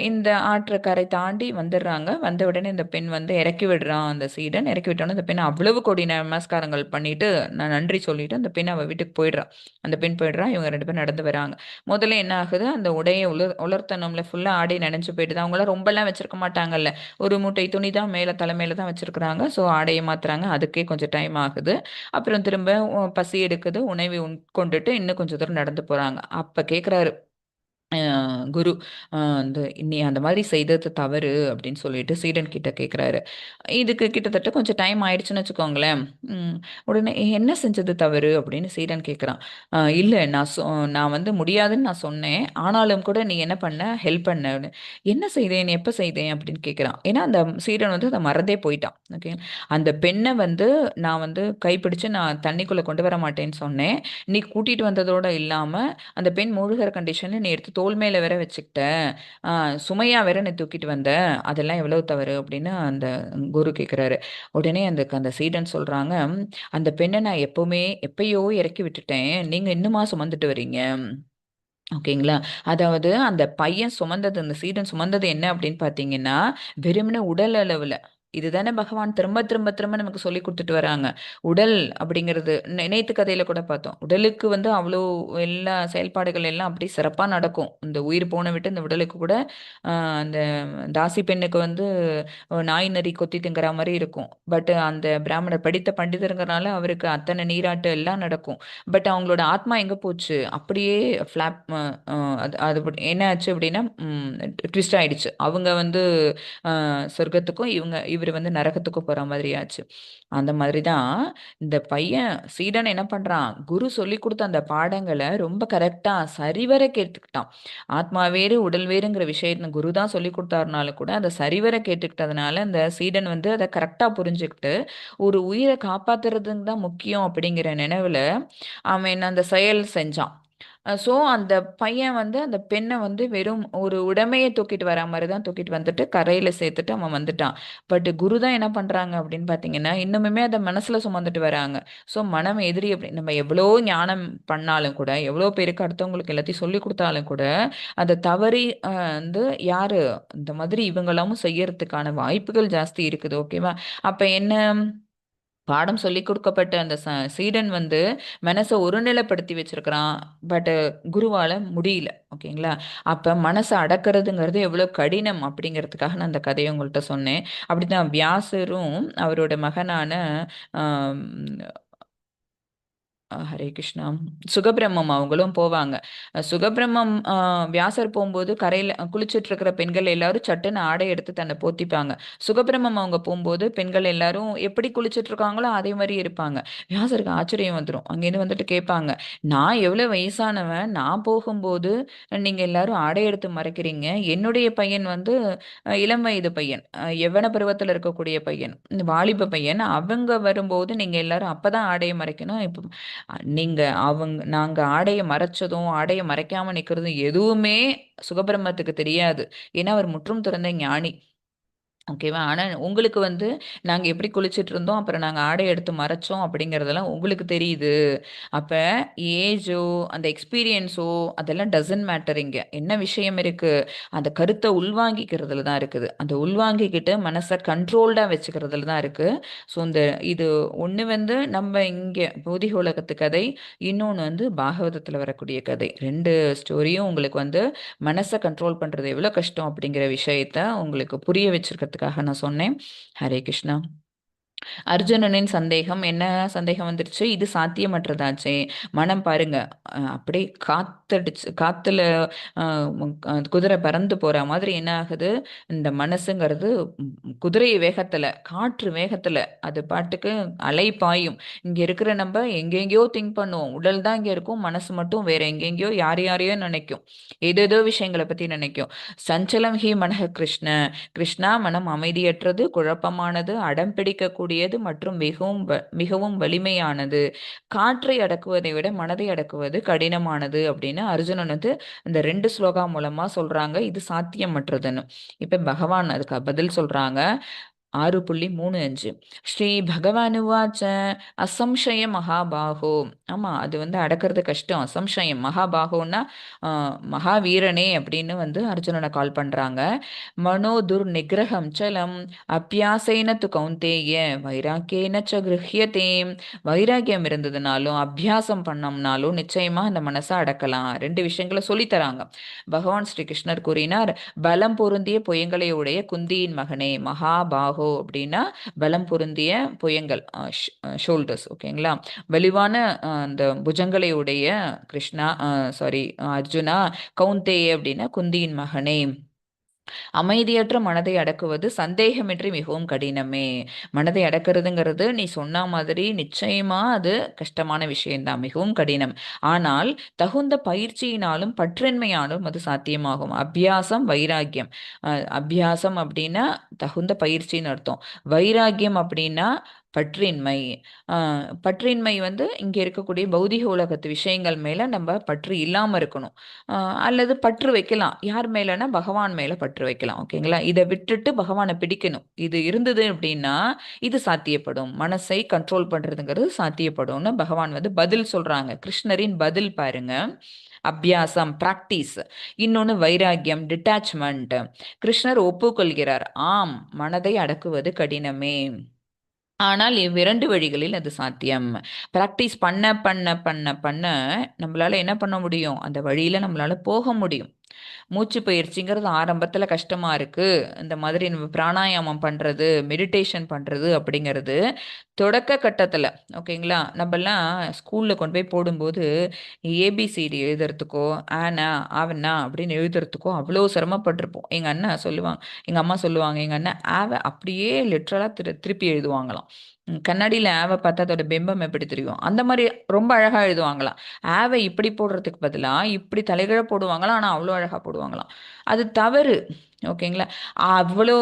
இந்த ஆற்றக்கரை தாண்டி வந்துடுறாங்க. வந்த உடனே இந்த பெண் வந்து இறக்கி விடுறான் அந்த சீடன். இறக்கி விட்டோன்னே அந்த பெண் அவ்வளவு கோடி நமஸ்காரங்கள் பண்ணிட்டு நன்றி சொல்லிட்டு அந்த பெண் அவ வீட்டுக்கு போயிடுறா. அந்த பெண் போயிடுறா. இவங்க 2 பேரும் நடந்து வராங்க. முதல்ல என்ன ஆகுது, அந்த உடைய உலர்த்தனம்ல ஃபுல்லா ஆடை நனைஞ்சு போயிடுது. அவங்களாம் ரொம்பலாம் வச்சிருக்க மாட்டாங்கல்ல, ஒரு மூட்டை துணி தான் தலைமையில தான் வச்சிருக்கிறாங்க. ஸோ ஆடையை மாத்துறாங்க. அதுக்கே கொஞ்சம் டைம் ஆகுது. அப்புறம் திரும்ப பசி எடுக்குது. உணவை உட்கொண்டுட்டு இன்னும் கொஞ்சம் தூரம் நடந்து போறாங்க. அப்ப கேக்குறாரு குரு, நீ அந்த மாதிரி செய்தது தவறு அப்படின்னு சொல்லிட்டு சீடன் கிட்ட கேட்குறாரு. இதுக்கு கிட்டத்தட்ட கொஞ்சம் டைம் ஆயிடுச்சுன்னு வச்சுக்கோங்களேன். ம், உடனே என்ன செஞ்சது தவறு அப்படின்னு சீடன் கேட்குறான். இல்லை நான் வந்து முடியாதுன்னு நான் சொன்னேன், ஆனாலும் கூட நீ என்ன பண்ண, ஹெல்ப் பண்ண. என்ன செய்தேன், எப்போ செய்தேன் அப்படின்னு கேட்குறான். ஏன்னா அந்த சீடன் வந்து அதை மறந்தே போயிட்டான். ஓகே, அந்த பெண்ணை வந்து நான் வந்து கைப்பிடிச்சு நான் தண்ணிக்குள்ளே கொண்டு வர மாட்டேன்னு சொன்னேன். நீ கூட்டிட்டு வந்ததோட இல்லாம அந்த பெண் மூழ்கிற கண்டிஷன்ல நீ எடுத்து தோள் மேல வேற வச்சுக்கிட்ட, சுமையா வேற நீ தூக்கிட்டு வந்த, அதெல்லாம் எவ்வளவு தவறு அப்படின்னு அந்த குரு கேட்குறாரு. உடனே அந்த சீடன் சொல்றாங்க, அந்த பெண்ணை நான் எப்பயோ இறக்கி விட்டுட்டேன், நீங்க இன்னுமா சுமந்துட்டு வர்றீங்க. ஓகேங்களா? அதாவது அந்த பையன் சுமந்தது, அந்த சீடன் சுமந்தது என்ன அப்படின்னு பார்த்தீங்கன்னா, வெறுமனே உடல் அளவுல. இதுதானே பகவான் திரும்ப திரும்ப திரும்ப நமக்கு சொல்லிக் குடுத்துட்டு வராங்க. உடல் அப்படிங்கிறது நேத்து கதையில கூட பார்த்தோம். உடலுக்கு வந்து அவ்வளோ எல்லா செயல்பாடுகள் எல்லாம் அப்படி சிறப்பா நடக்கும். இந்த உயிர் போன விட்டு இந்த உடலுக்கு கூட அந்த தாசி பெண்ணுக்கு வந்து நாய் நரி கொத்தி திங்கிற மாரி இருக்கும். பட் அந்த பிராமணர் படித்த பண்டிதர்ங்கிறனால அவருக்கு அத்தனை நீராட்டு எல்லாம் நடக்கும். பட் அவங்களோட ஆத்மா எங்க போச்சு? அப்படியே ஃப்ளாப் என்ன ஆச்சு அப்படின்னா, ட்விஸ்ட் ஆயிடுச்சு. அவங்க வந்து சொர்க்கத்துக்கும், இவரு வந்து நரகத்துக்கும் போற மாதிரி ஆச்சு. அந்த மாதிரி தான் இந்த பையன் சீடன் என்ன பண்றான், குரு சொல்லிக் குடுத்த அந்த பாடங்கள ரொம்ப கரெக்ட்டா சரிவர கேட்டுக்கிட்டான். ஆத்மா வேறு, உடல் வேறுங்கிற விஷயத்த குரு தான் சொல்லிக் குடுத்தாருனாலும் கூட, அத சரிவர கேட்டுக்கிட்டதுனால, அந்த சீடன் வந்து அத கரெக்ட்டா புரிஞ்சுகிட்டு, ஒரு உயிர காப்பாத்துறதுன்னு தான் முக்கியம் அப்படிங்கிற நினைவுல, அவன் அந்த செயல் செஞ்சான். ஸோ அந்த பையன் வந்து அந்த பெண்ண வந்து வெறும் ஒரு உடைமைய தூக்கிட்டு வரா மாரி தான் தூக்கிட்டு வந்துட்டு கரையில சேர்த்துட்டு அவன் வந்துட்டான். பட் குரு தான் என்ன பண்றாங்க அப்படின்னு பார்த்தீங்கன்னா, இன்னுமுமே அத மனசுல சுமந்துட்டு வராங்க. ஸோ மனம் எதிரி அப்படி நம்ம எவ்வளோ ஞானம் பண்ணாலும் கூட, எவ்வளோ பேருக்கு அடுத்தவங்களுக்கு எல்லாத்தையும் சொல்லிக் குடுத்தாலும் கூட, அத தவறி வந்து யாரு இந்த மாதிரி இவங்களாவும் செய்யறதுக்கான வாய்ப்புகள் ஜாஸ்தி இருக்குது. ஓகேவா? அப்ப என்ன, பாடம் சொல்லிக் கொடுக்கப்பட்ட அந்த சீடன் வந்து மனசை ஒருநிலைப்படுத்தி வச்சிருக்கிறான். பட் குருவால முடியல. ஓகேங்களா? அப்ப மனசை அடக்கிறதுங்கிறது எவ்வளவு கடினம் அப்படிங்கிறதுக்காக நான் அந்த கதையை உங்கள்கிட்ட சொன்னேன். அப்படிதான் வியாசரும் அவரோட மகனான ஆம், ஹரே கிருஷ்ணா, சுகபிரம்மம் அவங்களும் போவாங்க. சுகபிரம்மம் வியாசர் போகும்போது கரையில குளிச்சிட்டு இருக்கிற பெண்கள் எல்லாரும் சட்டுன்னு ஆடை எடுத்து தன்னை போத்திப்பாங்க. சுகபிரம்மம் அவங்க போகும்போது பெண்கள் எல்லாரும் எப்படி குளிச்சிட்டு இருக்காங்களோ அதே மாதிரி இருப்பாங்க. வியாசருக்கு ஆச்சரியம் வந்துடும். அங்கேருந்து வந்துட்டு கேட்பாங்க, நான் எவ்வளவு வயசானவன், நான் போகும்போது நீங்க எல்லாரும் ஆடை எடுத்து மறைக்கிறீங்க, என்னுடைய பையன் வந்து இளம் வயது பையன், யவன பருவத்தில் இருக்கக்கூடிய பையன், இந்த வாலிப பையன், அவங்க வரும்போது நீங்க எல்லாரும் அப்பதான் ஆடையை மறைக்கணும். இப்போ நாங்க ஆடைய மறைச்சதும் ஆடைய மறைக்காம நிக்கிறதும் எதுவுமே சுகபிரம்மத்துக்கு தெரியாது. ஏன்னா அவர் முற்றும் துறந்த ஞானி. ஓகேவா? ஆனா உங்களுக்கு வந்து நாங்க எப்படி குளிச்சுட்டு இருந்தோம், அப்புறம் நாங்க ஆடை எடுத்து மறைச்சோம் அப்படிங்கிறதெல்லாம் உங்களுக்கு தெரியுது. அப்ப ஏஜோ, அந்த எக்ஸ்பீரியன்ஸோ அதெல்லாம் டசன்ட் மேட்டர் இங்க. என்ன விஷயம் இருக்கு? அந்த கருத்தை உள்வாங்கிக்கிறதுல தான் இருக்குது. அந்த உள்வாங்கிக்கிட்டு மனசை கண்ட்ரோல்டா வச்சுக்கிறதுல தான் இருக்கு. ஸோ இது ஒண்ணு வந்து நம்ம இங்க பௌதிக உலகத்து கதை, இன்னொன்னு வந்து பாகவதத்துல வரக்கூடிய கதை. 2 ஸ்டோரியும் உங்களுக்கு வந்து மனசை கண்ட்ரோல் பண்றது எவ்வளவு கஷ்டம் அப்படிங்கிற விஷயத்த உங்களுக்கு புரிய வச்சிருக்கிறதுக்காக நான் சொன்னேன். ஹரே கிருஷ்ணா. அர்ஜுனனின் சந்தேகம் என்ன சந்தேகம் வந்துருச்சு? இது சாத்தியமற்றதாச்சே. மனம் பாருங்க, அப்படியே காத்துல குதிரை பறந்து போற மாதிரி என்ன ஆகுது? இந்த மனசுங்கிறது குதிரை வேகத்துல, காற்று வேகத்துல அது பாட்டுக்கு அலை பாயும். இங்க இருக்கிற நம்ம எங்கெங்கயோ திங்க் பண்ணுவோம். உடல் தான் இங்க இருக்கும், மனசு மட்டும் வேற எங்கெங்கயோ யாரையோ நினைக்கும், ஏதேதோ விஷயங்களை பத்தி நினைக்கும். சஞ்சலம் ஹி மனஹ கிருஷ்ண. கிருஷ்ணா, மனம் அமைதியற்றது, குழப்பமானது, அடம் பிடிக்கக்கூடியது மற்றும் மிகவும் வலிமையானது. காற்றை அடக்குவதை விட மனதை அடக்குவது கடினமானது அப்படின்னு அர்ஜுனன் வந்து இந்த 2 ஸ்லோகா மூலமா சொல்றாங்க இது சாத்தியமற்றதுன்னு. இப்ப பகவான் அதுக்கு பதில் சொல்றாங்க. 6.35 ஸ்ரீ பகவானுவாச்ச அசம்சய மகாபாகோ. ஆமா, அது வந்து அடக்கிறது கஷ்டம். அசம்சயம் மகாபாகோன்னா மகாவீரனே அப்படின்னு வந்து அர்ஜுனனை கால் பண்றாங்க. மனோதுர் நிகிரகம் சலம் அபியாசேன து கௌந்தேய வைராக்கியேன ச கிருஹ்யதே. வைராக்கியம் இருந்ததுனாலும் அபியாசம் பண்ணோம்னாலும் நிச்சயமா அந்த மனசை அடக்கலாம். 2 விஷயங்களை சொல்லித்தராங்க. பகவான் ஸ்ரீ கிருஷ்ணர் கூறினார், பலம் பொருந்திய புயங்களை உடைய குந்தியின் மகனே. மகாபாகோ அப்படின்னா பலம் பொருந்திய புயங்கள், ஷோல்டர்ஸ். ஓகேங்களா? வலிவான அந்த புஜங்களை உடைய கிருஷ்ணா, சாரி அர்ஜுனா. கௌந்தேய அப்படின்னா குந்தியின் மகனே. அமைதியற்ற மனதை அடக்குவது சந்தேகமின்றி மிகவும் கடினமே. மனதை அடக்கிறதுங்கிறது நீ சொன்ன மாதிரி நிச்சயமா அது கஷ்டமான விஷயம்தான், மிகவும் கடினம். ஆனால் தகுந்த பயிற்சியினாலும் பற்றின்மையாலும் அது சாத்தியமாகும். அபியாசம் வைராக்கியம். அபியாசம் அப்படின்னா தகுந்த பயிற்சின்னு அர்த்தம். வைராக்கியம் அப்படின்னா பற்றின்மை. பற்றின்மை வந்து இங்கே இருக்கக்கூடிய பௌதிக உலகத்து விஷயங்கள் மேலே நம்ம பற்று இல்லாமல் இருக்கணும். அல்லது பற்று வைக்கலாம். யார் மேலேனா பகவான் மேலே பற்று வைக்கலாம். ஓகேங்களா? இதை விட்டுட்டு பகவானை பிடிக்கணும். இது இருந்தது அப்படின்னா இது சாத்தியப்படும். மனசை கண்ட்ரோல் பண்ணுறதுங்கிறது சாத்தியப்படும்னு பகவான் வந்து பதில் சொல்கிறாங்க. கிருஷ்ணரின் பதில் பாருங்க. அபியாசம் பிராக்டிஸ், இன்னொன்று வைராக்கியம் டிட்டாச்மெண்ட். கிருஷ்ணர் ஒப்புக்கொள்கிறார், ஆம் மனதை அடக்குவது கடினமே, ஆனால் இவ்விரண்டு வழிகளில் அது சாத்தியம். ப்ராக்டிஸ் பண்ண பண்ண பண்ண பண்ண நம்மளால என்ன பண்ண முடியும்? அந்த வழியில நம்மளால போக முடியும். மூச்சு பயிற்சிங்கிறது ஆரம்பத்தில் கஷ்டமா இருக்கு. இந்த மாதிரி நம்ம பிராணாயாமம் பண்றது, மெடிடேஷன் பண்றது அப்படிங்கிறது தொடக்க கட்டத்தில். ஓகேங்களா? நம்மலாம் ஸ்கூல்ல கொண்டு போய் போடும்போது ஏபிசிடி எழுதுறதுக்கோ ஆனா ஆவண்ணா அப்படின்னு எழுதுறதுக்கோ அவ்வளோ சிரமப்பட்டிருப்போம். எங்கள் அம்மா சொல்லுவாங்க, எங்கள் அண்ணன் ஆவ அப்படியே லிட்ரலாக திருப்பி எழுதுவாங்களாம். கண்ணாடியில் ஆவை பார்த்தா அதோட பிம்பம் எப்படி தெரியும், அந்த மாதிரி ரொம்ப அழகாக எழுதுவாங்களாம். ஆவை இப்படி போடுறதுக்கு பதிலாக இப்படி தலைகீழ போடுவாங்களாம், ஆனால் அவ்வளோ அழகாக போடுவாங்களாம். அது தவறு. ஓகேங்களா? அவ்வளோ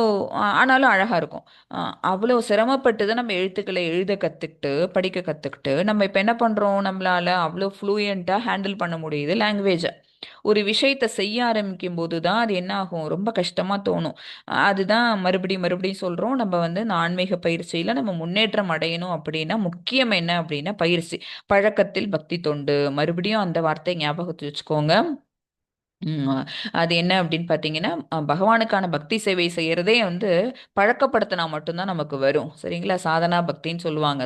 ஆனாலும் அழகாக இருக்கும். அவ்வளோ சிரமப்பட்டு தான் நம்ம எழுத்துக்களை எழுத கற்றுக்கிட்டு படிக்க கற்றுக்கிட்டு நம்ம இப்போ என்ன பண்ணுறோம்? நம்மளால் அவ்வளோ ஃப்ளூயண்ட்டாக ஹேண்டில் பண்ண முடியுது லாங்குவேஜை. ஒரு விஷயத்தை செய்ய ஆரம்பிக்கும் போது தான் அது என்ன ஆகும்? ரொம்ப கஷ்டமாக தோணும். அதுதான் மறுபடியும் சொல்கிறோம். நம்ம வந்து இந்த ஆன்மீக பயிற்சியில் நம்ம முன்னேற்றம் அடையணும் அப்படின்னா முக்கியம் என்ன அப்படின்னா பயிற்சி. பழக்கத்தில் பக்தி தொண்டு. மறுபடியும் அந்த வார்த்தை ஞாபகத்தை வச்சுக்கோங்க. அது என்ன அப்படின்னு பார்த்தீங்கன்னா, பகவானுக்கான பக்தி சேவை செய்யறதே வந்து பழக்கப்படுத்தினா மட்டும்தான் நமக்கு வரும். சரிங்களா? சாதனா பக்தின்னு சொல்லுவாங்க.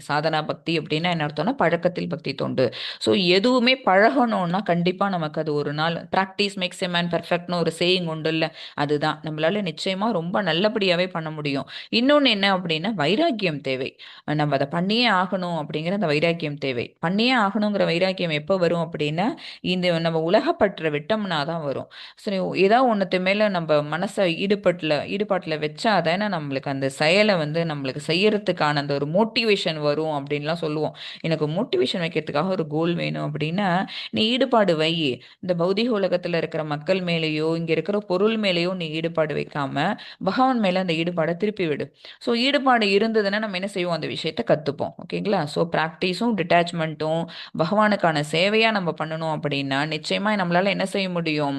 சாதனா பக்தி அப்படின்னா என்ன அர்த்தம்னா பழக்கத்தில் பக்தி தொண்டு. ஸோ எதுவுமே பழகணும்னா கண்டிப்பா நமக்கு அது ஒரு நாள் பிராக்டிஸ் மேக்ஸ் எ மேன் பெர்ஃபெக்ட்னு ஒரு சேயிங் உண்டுல்ல, அதுதான் நம்மளால நிச்சயமா ரொம்ப நல்லபடியாவே பண்ண முடியும். இன்னொன்று என்ன அப்படின்னா வைராக்கியம் தேவை. நம்ம அதை பண்ணியே ஆகணும் அப்படிங்கிற அந்த வைராக்கியம் தேவை. பண்ணியே ஆகணுங்கிற வைராக்கியம் எப்போ வரும் அப்படின்னா இந்த நம்ம உலகப்பற்ற விட்டோம்னா தான் வரும். சரி, ஏதாவது ஒன்றுத்து மேலே நம்ம மனசை ஈடுபாட்டில் வச்சா தானே நம்மளுக்கு அந்த செயலை வந்து நம்மளுக்கு செய்யறதுக்கான அந்த ஒரு மோட்டிவேஷன் வரும் அப்படின்லாம் சொல்லுவோம். எனக்கு மோட்டிவேஷன் வைக்கிறதுக்காக ஒரு கோல் வேணும் அப்படின்னா நீ ஈடுபாடு வை. இந்த பௌதிக உலகத்தில் இருக்கிற மக்கள் மேலேயோ இங்கே இருக்கிற பொருள் மேலேயோ நீ ஈடுபாடு வைக்காம பகவான் மேலே அந்த ஈடுபாடை திருப்பி விடு. ஸோ ஈடுபாடு இருந்ததுன்னா நம்ம என்ன செய்வோம்? அந்த விஷயத்தை கற்றுப்போம். ஓகேங்களா? ஸோ ப்ராக்டிஸும் டிட்டாச்மெண்ட்டும் பகவானுக்கான சேவையாக நம்ம பண்ணணும் அப்படின்னா நிச்சயமாக நம்மளால் என்ன செய்ய முடியும்?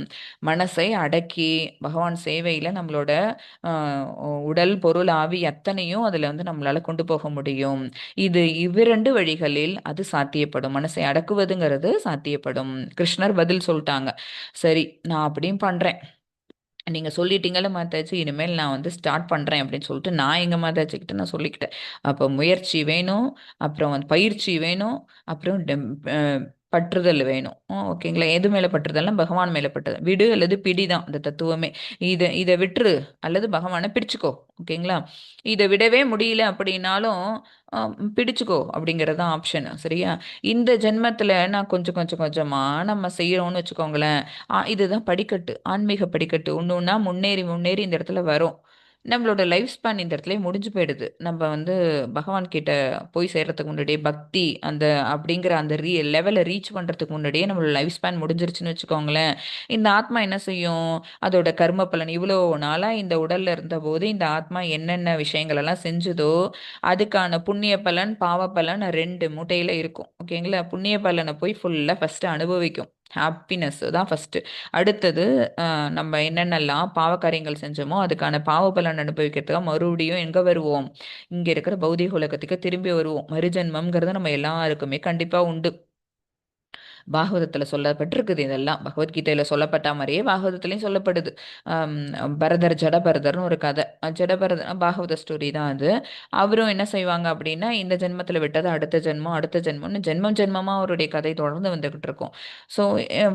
மனசை அடக்கி பகவான் சேவையில் நம்மளோட உடல் பொருள் ஆவி அத்தனையும் அதில் வந்து நம்மளால் கொண்டு போக முடியும். இவ்விரண்டு வழிகளில் அது சாத்தியப்படும். மனசை அடக்குவதுங்கிறது சாத்தியப்படும். கிருஷ்ணர் பதில் சொல்லிட்டாங்க. சரி, நான் அப்படியும் பண்ணுறேன். நீங்கள் சொல்லிட்டீங்கல்ல மாதாஜி, இனிமேல் நான் வந்து ஸ்டார்ட் பண்ணுறேன் அப்படின்னு சொல்லிட்டு நான் எங்கள் மாதாஜிக்கிட்ட நான் சொல்லிக்கிட்டேன். அப்போ முயற்சி வேணும், அப்புறம் வந்து பயிற்சி வேணும், அப்புறம் பற்றுதல் வேணும். ஓகேங்களா? எது மேல பற்றுதல்னா பகவான் மேல பற்றுதல். விடு அல்லது பிடி தான் அந்த தத்துவமே. இதை விட்டுரு அல்லது பகவானை பிடிச்சுக்கோ. ஓகேங்களா? இதை விடவே முடியல அப்படின்னாலும் பிடிச்சுக்கோ அப்படிங்கிறது தான் ஆப்ஷன். சரியா? இந்த ஜென்மத்தில் நான் கொஞ்சம் கொஞ்சம் கொஞ்சமாக நம்ம செய்கிறோம்னு வச்சுக்கோங்களேன். இதுதான் படிக்கட்டு, ஆன்மீக படிக்கட்டு. ஒன்று ஒன்றா முன்னேறி முன்னேறி இந்த இடத்துல வரும். நம்மளோட லைஃப் ஸ்பேன் இந்த இடத்துல முடிஞ்சு போயிடுது. நம்ம வந்து பகவான் கிட்ட போய் சேர்றதுக்கு முன்னாடியே பக்தி அந்த அப்படிங்கிற அந்த லெவலை ரீச் பண்ணுறதுக்கு முன்னாடியே நம்மளோட லைஃப் ஸ்பேன் முடிஞ்சிருச்சுன்னு வச்சுக்கோங்களேன். இந்த ஆத்மா என்ன செய்யும்? அதோட கர்ம பலன் இவ்வளோ நாளாக இந்த உடல்ல இருந்தபோது இந்த ஆத்மா என்னென்ன விஷயங்கள் எல்லாம் செஞ்சுதோ அதுக்கான புண்ணிய பலன் பாவ பலன் 2 மூட்டையில் இருக்கும். ஓகேங்களா? புண்ணிய பலனை போய் ஃபுல்லாக ஃபஸ்ட்டு அனுபவிக்கும். ஹாப்பினஸ் தான் ஃபஸ்ட்டு. அடுத்தது நம்ம என்னென்னலாம் பாவகாரியங்கள் செஞ்சோமோ அதுக்கான பாவ பலன் அனுபவிக்கிறதுக்காக மறுபடியும் எங்கே வருவோம்? இங்கே இருக்கிற பௌதிக உலகத்துக்கு திரும்பி வருவோம். மறுஜன்மம்ங்கிறது நம்ம எல்லாருக்குமே கண்டிப்பாக உண்டு. பாகவதத்தில் சொல்லப்பட்டிருக்குது. இதெல்லாம் பகவத்கீதையில் சொல்லப்பட்ட மாதிரியே பாகவதத்துலேயும் சொல்லப்படுது. பரதர் ஜடபரதர்னு ஒரு கதை. ஜடபரதர் பாகவத ஸ்டோரி தான் அது. அவரும் என்ன செய்வாங்க அப்படின்னா இந்த ஜென்மத்தில் விட்டது அடுத்த ஜென்மம் அடுத்த ஜென்மம்னு ஜென்மம் ஜென்மமாக அவருடைய கதை தொடர்ந்து வந்துகிட்டு இருக்கும். ஸோ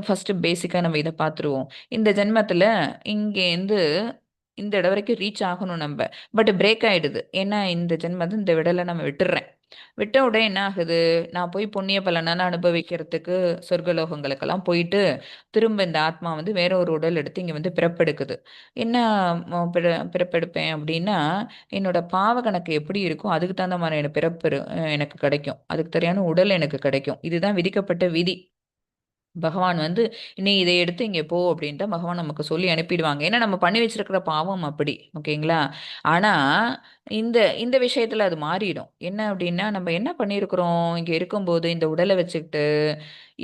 ஃபஸ்ட்டு பேசிக்காக நம்ம இதை பார்த்துருவோம். இந்த ஜென்மத்தில் இங்கேருந்து இந்த இடம் வரைக்கும் ரீச் ஆகணும் நம்ம. பட் பிரேக் ஆகிடுது. ஏன்னா இந்த ஜென்மத்தை இந்த விடலை நம்ம விட்டுடுறேன். விட்ட உடனே என்ன ஆகுது? நான் போய் புண்ணிய பலனான அனுபவிக்கிறதுக்கு சொர்க்கலோகங்களுக்கெல்லாம் போயிட்டு திரும்ப இந்த ஆத்மா வந்து வேற ஒரு உடல் எடுத்து இங்கே வந்து பிறப்பெடுக்குது. என்ன பிறப்பெடுப்பேன் அப்படின்னா என்னோட பாவ கணக்கு எப்படி இருக்கும் அதுக்கு தகுந்த மாதிரி எனக்கு கிடைக்கும். அதுக்கு சரியான உடல் எனக்கு கிடைக்கும். இதுதான் விதிக்கப்பட்ட விதி. பகவான் வந்து நீ இதை எடுத்து இங்கே போ அப்படின்ட்டு பகவான் நமக்கு சொல்லி அனுப்பிடுவாங்க. ஏன்னா நம்ம பண்ணி வச்சிருக்கிற பாவம் அப்படி. ஓகேங்களா? ஆனால் இந்த இந்த விஷயத்தில் அது மாறிடும். என்ன அப்படின்னா நம்ம என்ன பண்ணியிருக்கிறோம் இங்கே இருக்கும்போது இந்த உடலை வச்சுக்கிட்டு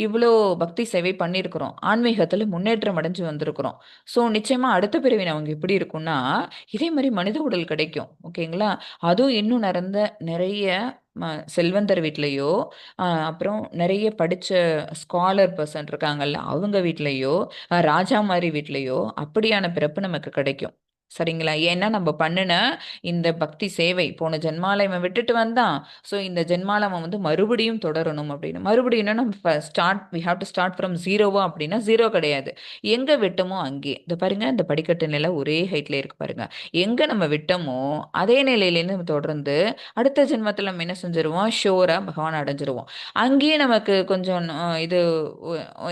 இவ்வளோ பக்தி சேவை பண்ணியிருக்கிறோம். ஆன்மீகத்தில் முன்னேற்றம் அடைஞ்சு வந்திருக்கிறோம். ஸோ நிச்சயமாக அடுத்த பிறவி நமக்கு எப்படி இருக்கும்னா இதே மாதிரி மனித உடல் கிடைக்கும். ஓகேங்களா? அதுவும் இன்னும் நிறைய செல்வந்தர் வீட்லேயோ அப்புறம் நிறைய படித்த ஸ்காலர் பர்சன் இருக்காங்கல்ல அவங்க வீட்லேயோ ராஜா மாதிரி வீட்லேயோ அப்படியான பிறப்பு நமக்கு கிடைக்கும். சரிங்களா? ஏன்னா நம்ம பண்ணின இந்த பக்தி சேவை போன ஜென்மால இவன் விட்டுட்டு வந்தான். ஸோ இந்த ஜென்மால அவன் வந்து மறுபடியும் தொடரணும் அப்படின்னு. மறுபடியும் நம்ம we have to start from ஜீரோவா அப்படின்னா ஜீரோ கிடையாது. எங்கே விட்டோமோ அங்கே இந்த பாருங்க இந்த படிக்கட்டு நிலை ஒரே ஹைட்ல இருக்கு பாருங்க. எங்கே நம்ம விட்டோமோ அதே நிலையிலேருந்து நம்ம தொடர்ந்து அடுத்த ஜென்மத்தில் நம்ம என்ன செஞ்சிருவோம்? ஷோரா பகவான் அடைஞ்சிருவோம். அங்கேயே நமக்கு கொஞ்சம்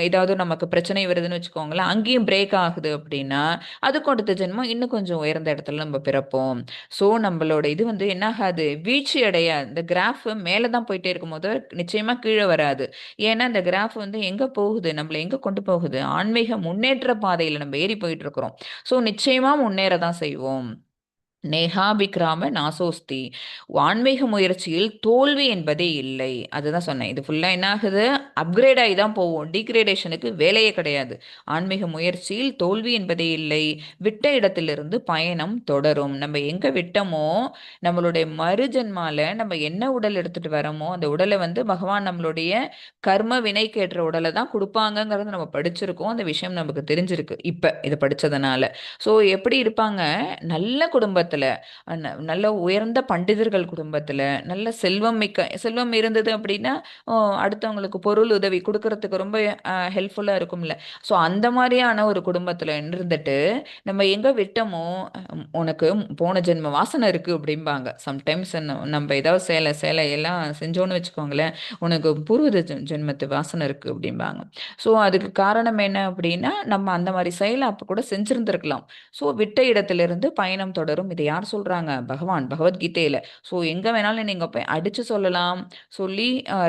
ஏதாவது நமக்கு பிரச்சனை வருதுன்னு வச்சுக்கோங்களேன். அங்கேயும் பிரேக் ஆகுது அப்படின்னா அதுக்கு அடுத்த ஜென்மம் இன்னும் கொஞ்சம் உயர்ந்த இடத்துல நம்ம பிறப்போம். ஸோ நம்மளோட இது வந்து என்ன ஆகாது? வீழ்ச்சி அடையாது. இந்த கிராஃப் மேலே தான் போயிட்டே இருக்கும் போது நிச்சயமா கீழே வராது. ஏன்னா இந்த கிராஃப் வந்து எங்க போகுது? நம்மளை எங்க கொண்டு போகுது? ஆன்மீக முன்னேற்ற பாதையில நம்ம ஏறி போயிட்டு இருக்கிறோம். ஸோ நிச்சயமா முன்னேற தான் செய்வோம். நேஹாபிக்ராம நாசோஸ்தி. ஆன்மீக முயற்சியில் தோல்வி என்பதே இல்லை. அதுதான் சொன்னேன். இது ஃபுல்லாக என்ன ஆகுது? அப்கிரேட் ஆகி தான் போவோம். டிகிரேடேஷனுக்கு வேலையே கிடையாது. ஆன்மீக முயற்சியில் தோல்வி என்பதே இல்லை. விட்ட இடத்திலிருந்து பயணம் தொடரும். நம்ம எங்கே விட்டோமோ நம்மளுடைய மறுஜன்மால நம்ம என்ன உடல் எடுத்துட்டு வரோமோ அந்த உடலை வந்து பகவான் நம்மளுடைய கர்ம வினைக்கு ஏற்ற உடலை தான் கொடுப்பாங்கங்கிறத நம்ம படிச்சிருக்கோம். அந்த விஷயம் நமக்கு தெரிஞ்சிருக்கு இப்போ இதை படித்ததுனால. ஸோ எப்படி இருப்பாங்க? நல்ல குடும்பத்தில் நல்ல உயர்ந்த பண்டிதர்கள் குடும்பத்தில் நல்ல செல்வம் இருந்தது அப்படின்னா அடுத்தவங்களுக்கு பொருள் உதவி கொடுக்கறதுக்கு ரொம்ப ஹெல்ப்ஃபுல்லாக இருக்கும்ல. ஸோ அந்த மாதிரியான ஒரு குடும்பத்தில் இருந்துட்டு நம்ம எங்கே விட்டோமோ உனக்கு போன ஜென்ம வாசனை இருக்குது அப்படிம்பாங்க. சம்டைம்ஸ் நம்ம ஏதாவது சேலை எல்லாம் செஞ்சோன்னு வச்சுக்கோங்களேன், உனக்கு பூர்வ ஜென்மத்து வாசனை இருக்குது அப்படிம்பாங்க. ஸோ அதுக்கு காரணம் என்ன அப்படின்னா நம்ம அந்த மாதிரி செயலை அப்போ கூட செஞ்சுருந்துருக்கலாம். ஸோ விட்ட இடத்திலிருந்து பயணம் தொடரும். இதை யார் சொல்கிறாங்க? பகவான் பகவத்கீதையில். ஸோ எங்கே வேணாலும் நீங்கள் போய் அடித்து சொல்லலாம், சொல்லி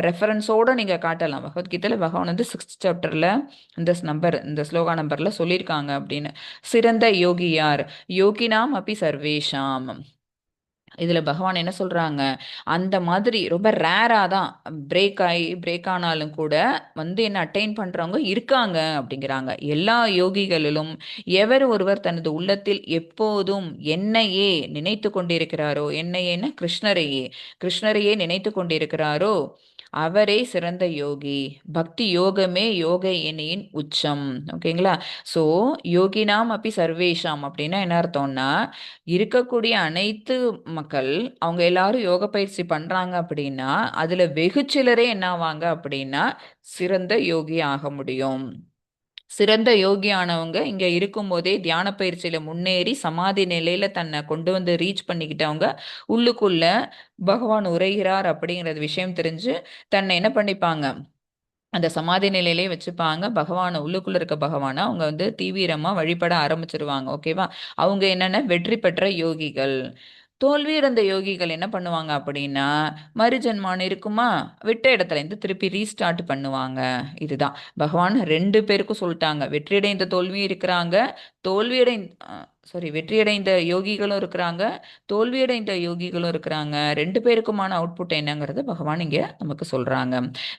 ரெஃபரன்ஸோடு நீங்கள் காட்டலாம். பகவத்கீதையில் பகவான் வந்து 6th சாப்டரில் இந்த ஸ்லோகா நம்பரில் சொல்லியிருக்காங்க அப்படின்னு. சிறந்த யோகி யார்? யோகினாம் அப்பி சர்வேஷாம். இதில் பகவான் என்ன சொல்கிறாங்க? அந்த மாதிரி ரொம்ப ரேராக தான் பிரேக் ஆனாலும் கூட வந்து என்ன அட்டைன் பண்ணுறவங்க இருக்காங்க அப்படிங்கிறாங்க. எல்லா யோகிகளிலும் எவர் ஒருவர் தனது உள்ளத்தில் எப்போதும் என்னையே நினைத்து கொண்டிருக்கிறாரோ, என்னையேன்னா கிருஷ்ணரையே நினைத்து கொண்டிருக்கிறாரோ அவரே சிறந்த யோகி. பக்தி யோகமே யோக இணையின் உச்சம். ஓகேங்களா? ஸோ யோகினாம் அப்படி சர்வேஷாம் அப்படின்னா என்ன அர்த்தம்னா, இருக்கக்கூடிய அனைத்து மக்கள் அவங்க எல்லாரும் யோக பயிற்சி பண்றாங்க அப்படின்னா அதுல வெகு சிலரே என்ன ஆவாங்க அப்படின்னா சிறந்த யோகி ஆக முடியும். சிறந்த யோகியானவங்க இங்க இருக்கும்போதே தியான பயிற்சியில முன்னேறி சமாதி நிலையில தன்னை கொண்டு வந்து ரீச் பண்ணிக்கிட்டவங்க உள்ளுக்குள்ள பகவான் உரைகிறார் அப்படிங்கிறது விஷயம் தெரிஞ்சு தன்னை என்ன பண்ணிப்பாங்க, அந்த சமாதி நிலையிலே வச்சுப்பாங்க. பகவானை உள்ளுக்குள்ள இருக்க பகவானை அவங்க வந்து தீவிரமா வழிபட ஆரம்பிச்சிருவாங்க. ஓகேவா? அவங்க என்னன்னா வெற்றி பெற்ற யோகிகள். தோல்வி அடைந்த யோகிகள் என்ன பண்ணுவாங்க அப்படின்னா, மறுஜன்மான்னு இருக்குமா, விட்ட இடத்துல இருந்து திருப்பி ரீஸ்டார்ட் பண்ணுவாங்க. இதுதான் பகவான் 2 பேருக்கும் சொல்லிட்டாங்க. வெற்றியடைந்த தோல்வியும் இருக்கிறாங்க, தோல்வியடைந்த வெற்றியடைந்த யோகிகளும் இருக்கிறாங்க, தோல்வியடைந்த யோகிகளும் இருக்கிறாங்க. 2 பேருக்குமான அவுட்புட் என்னங்கிறது பகவான் இங்க நமக்கு சொல்றாங்க.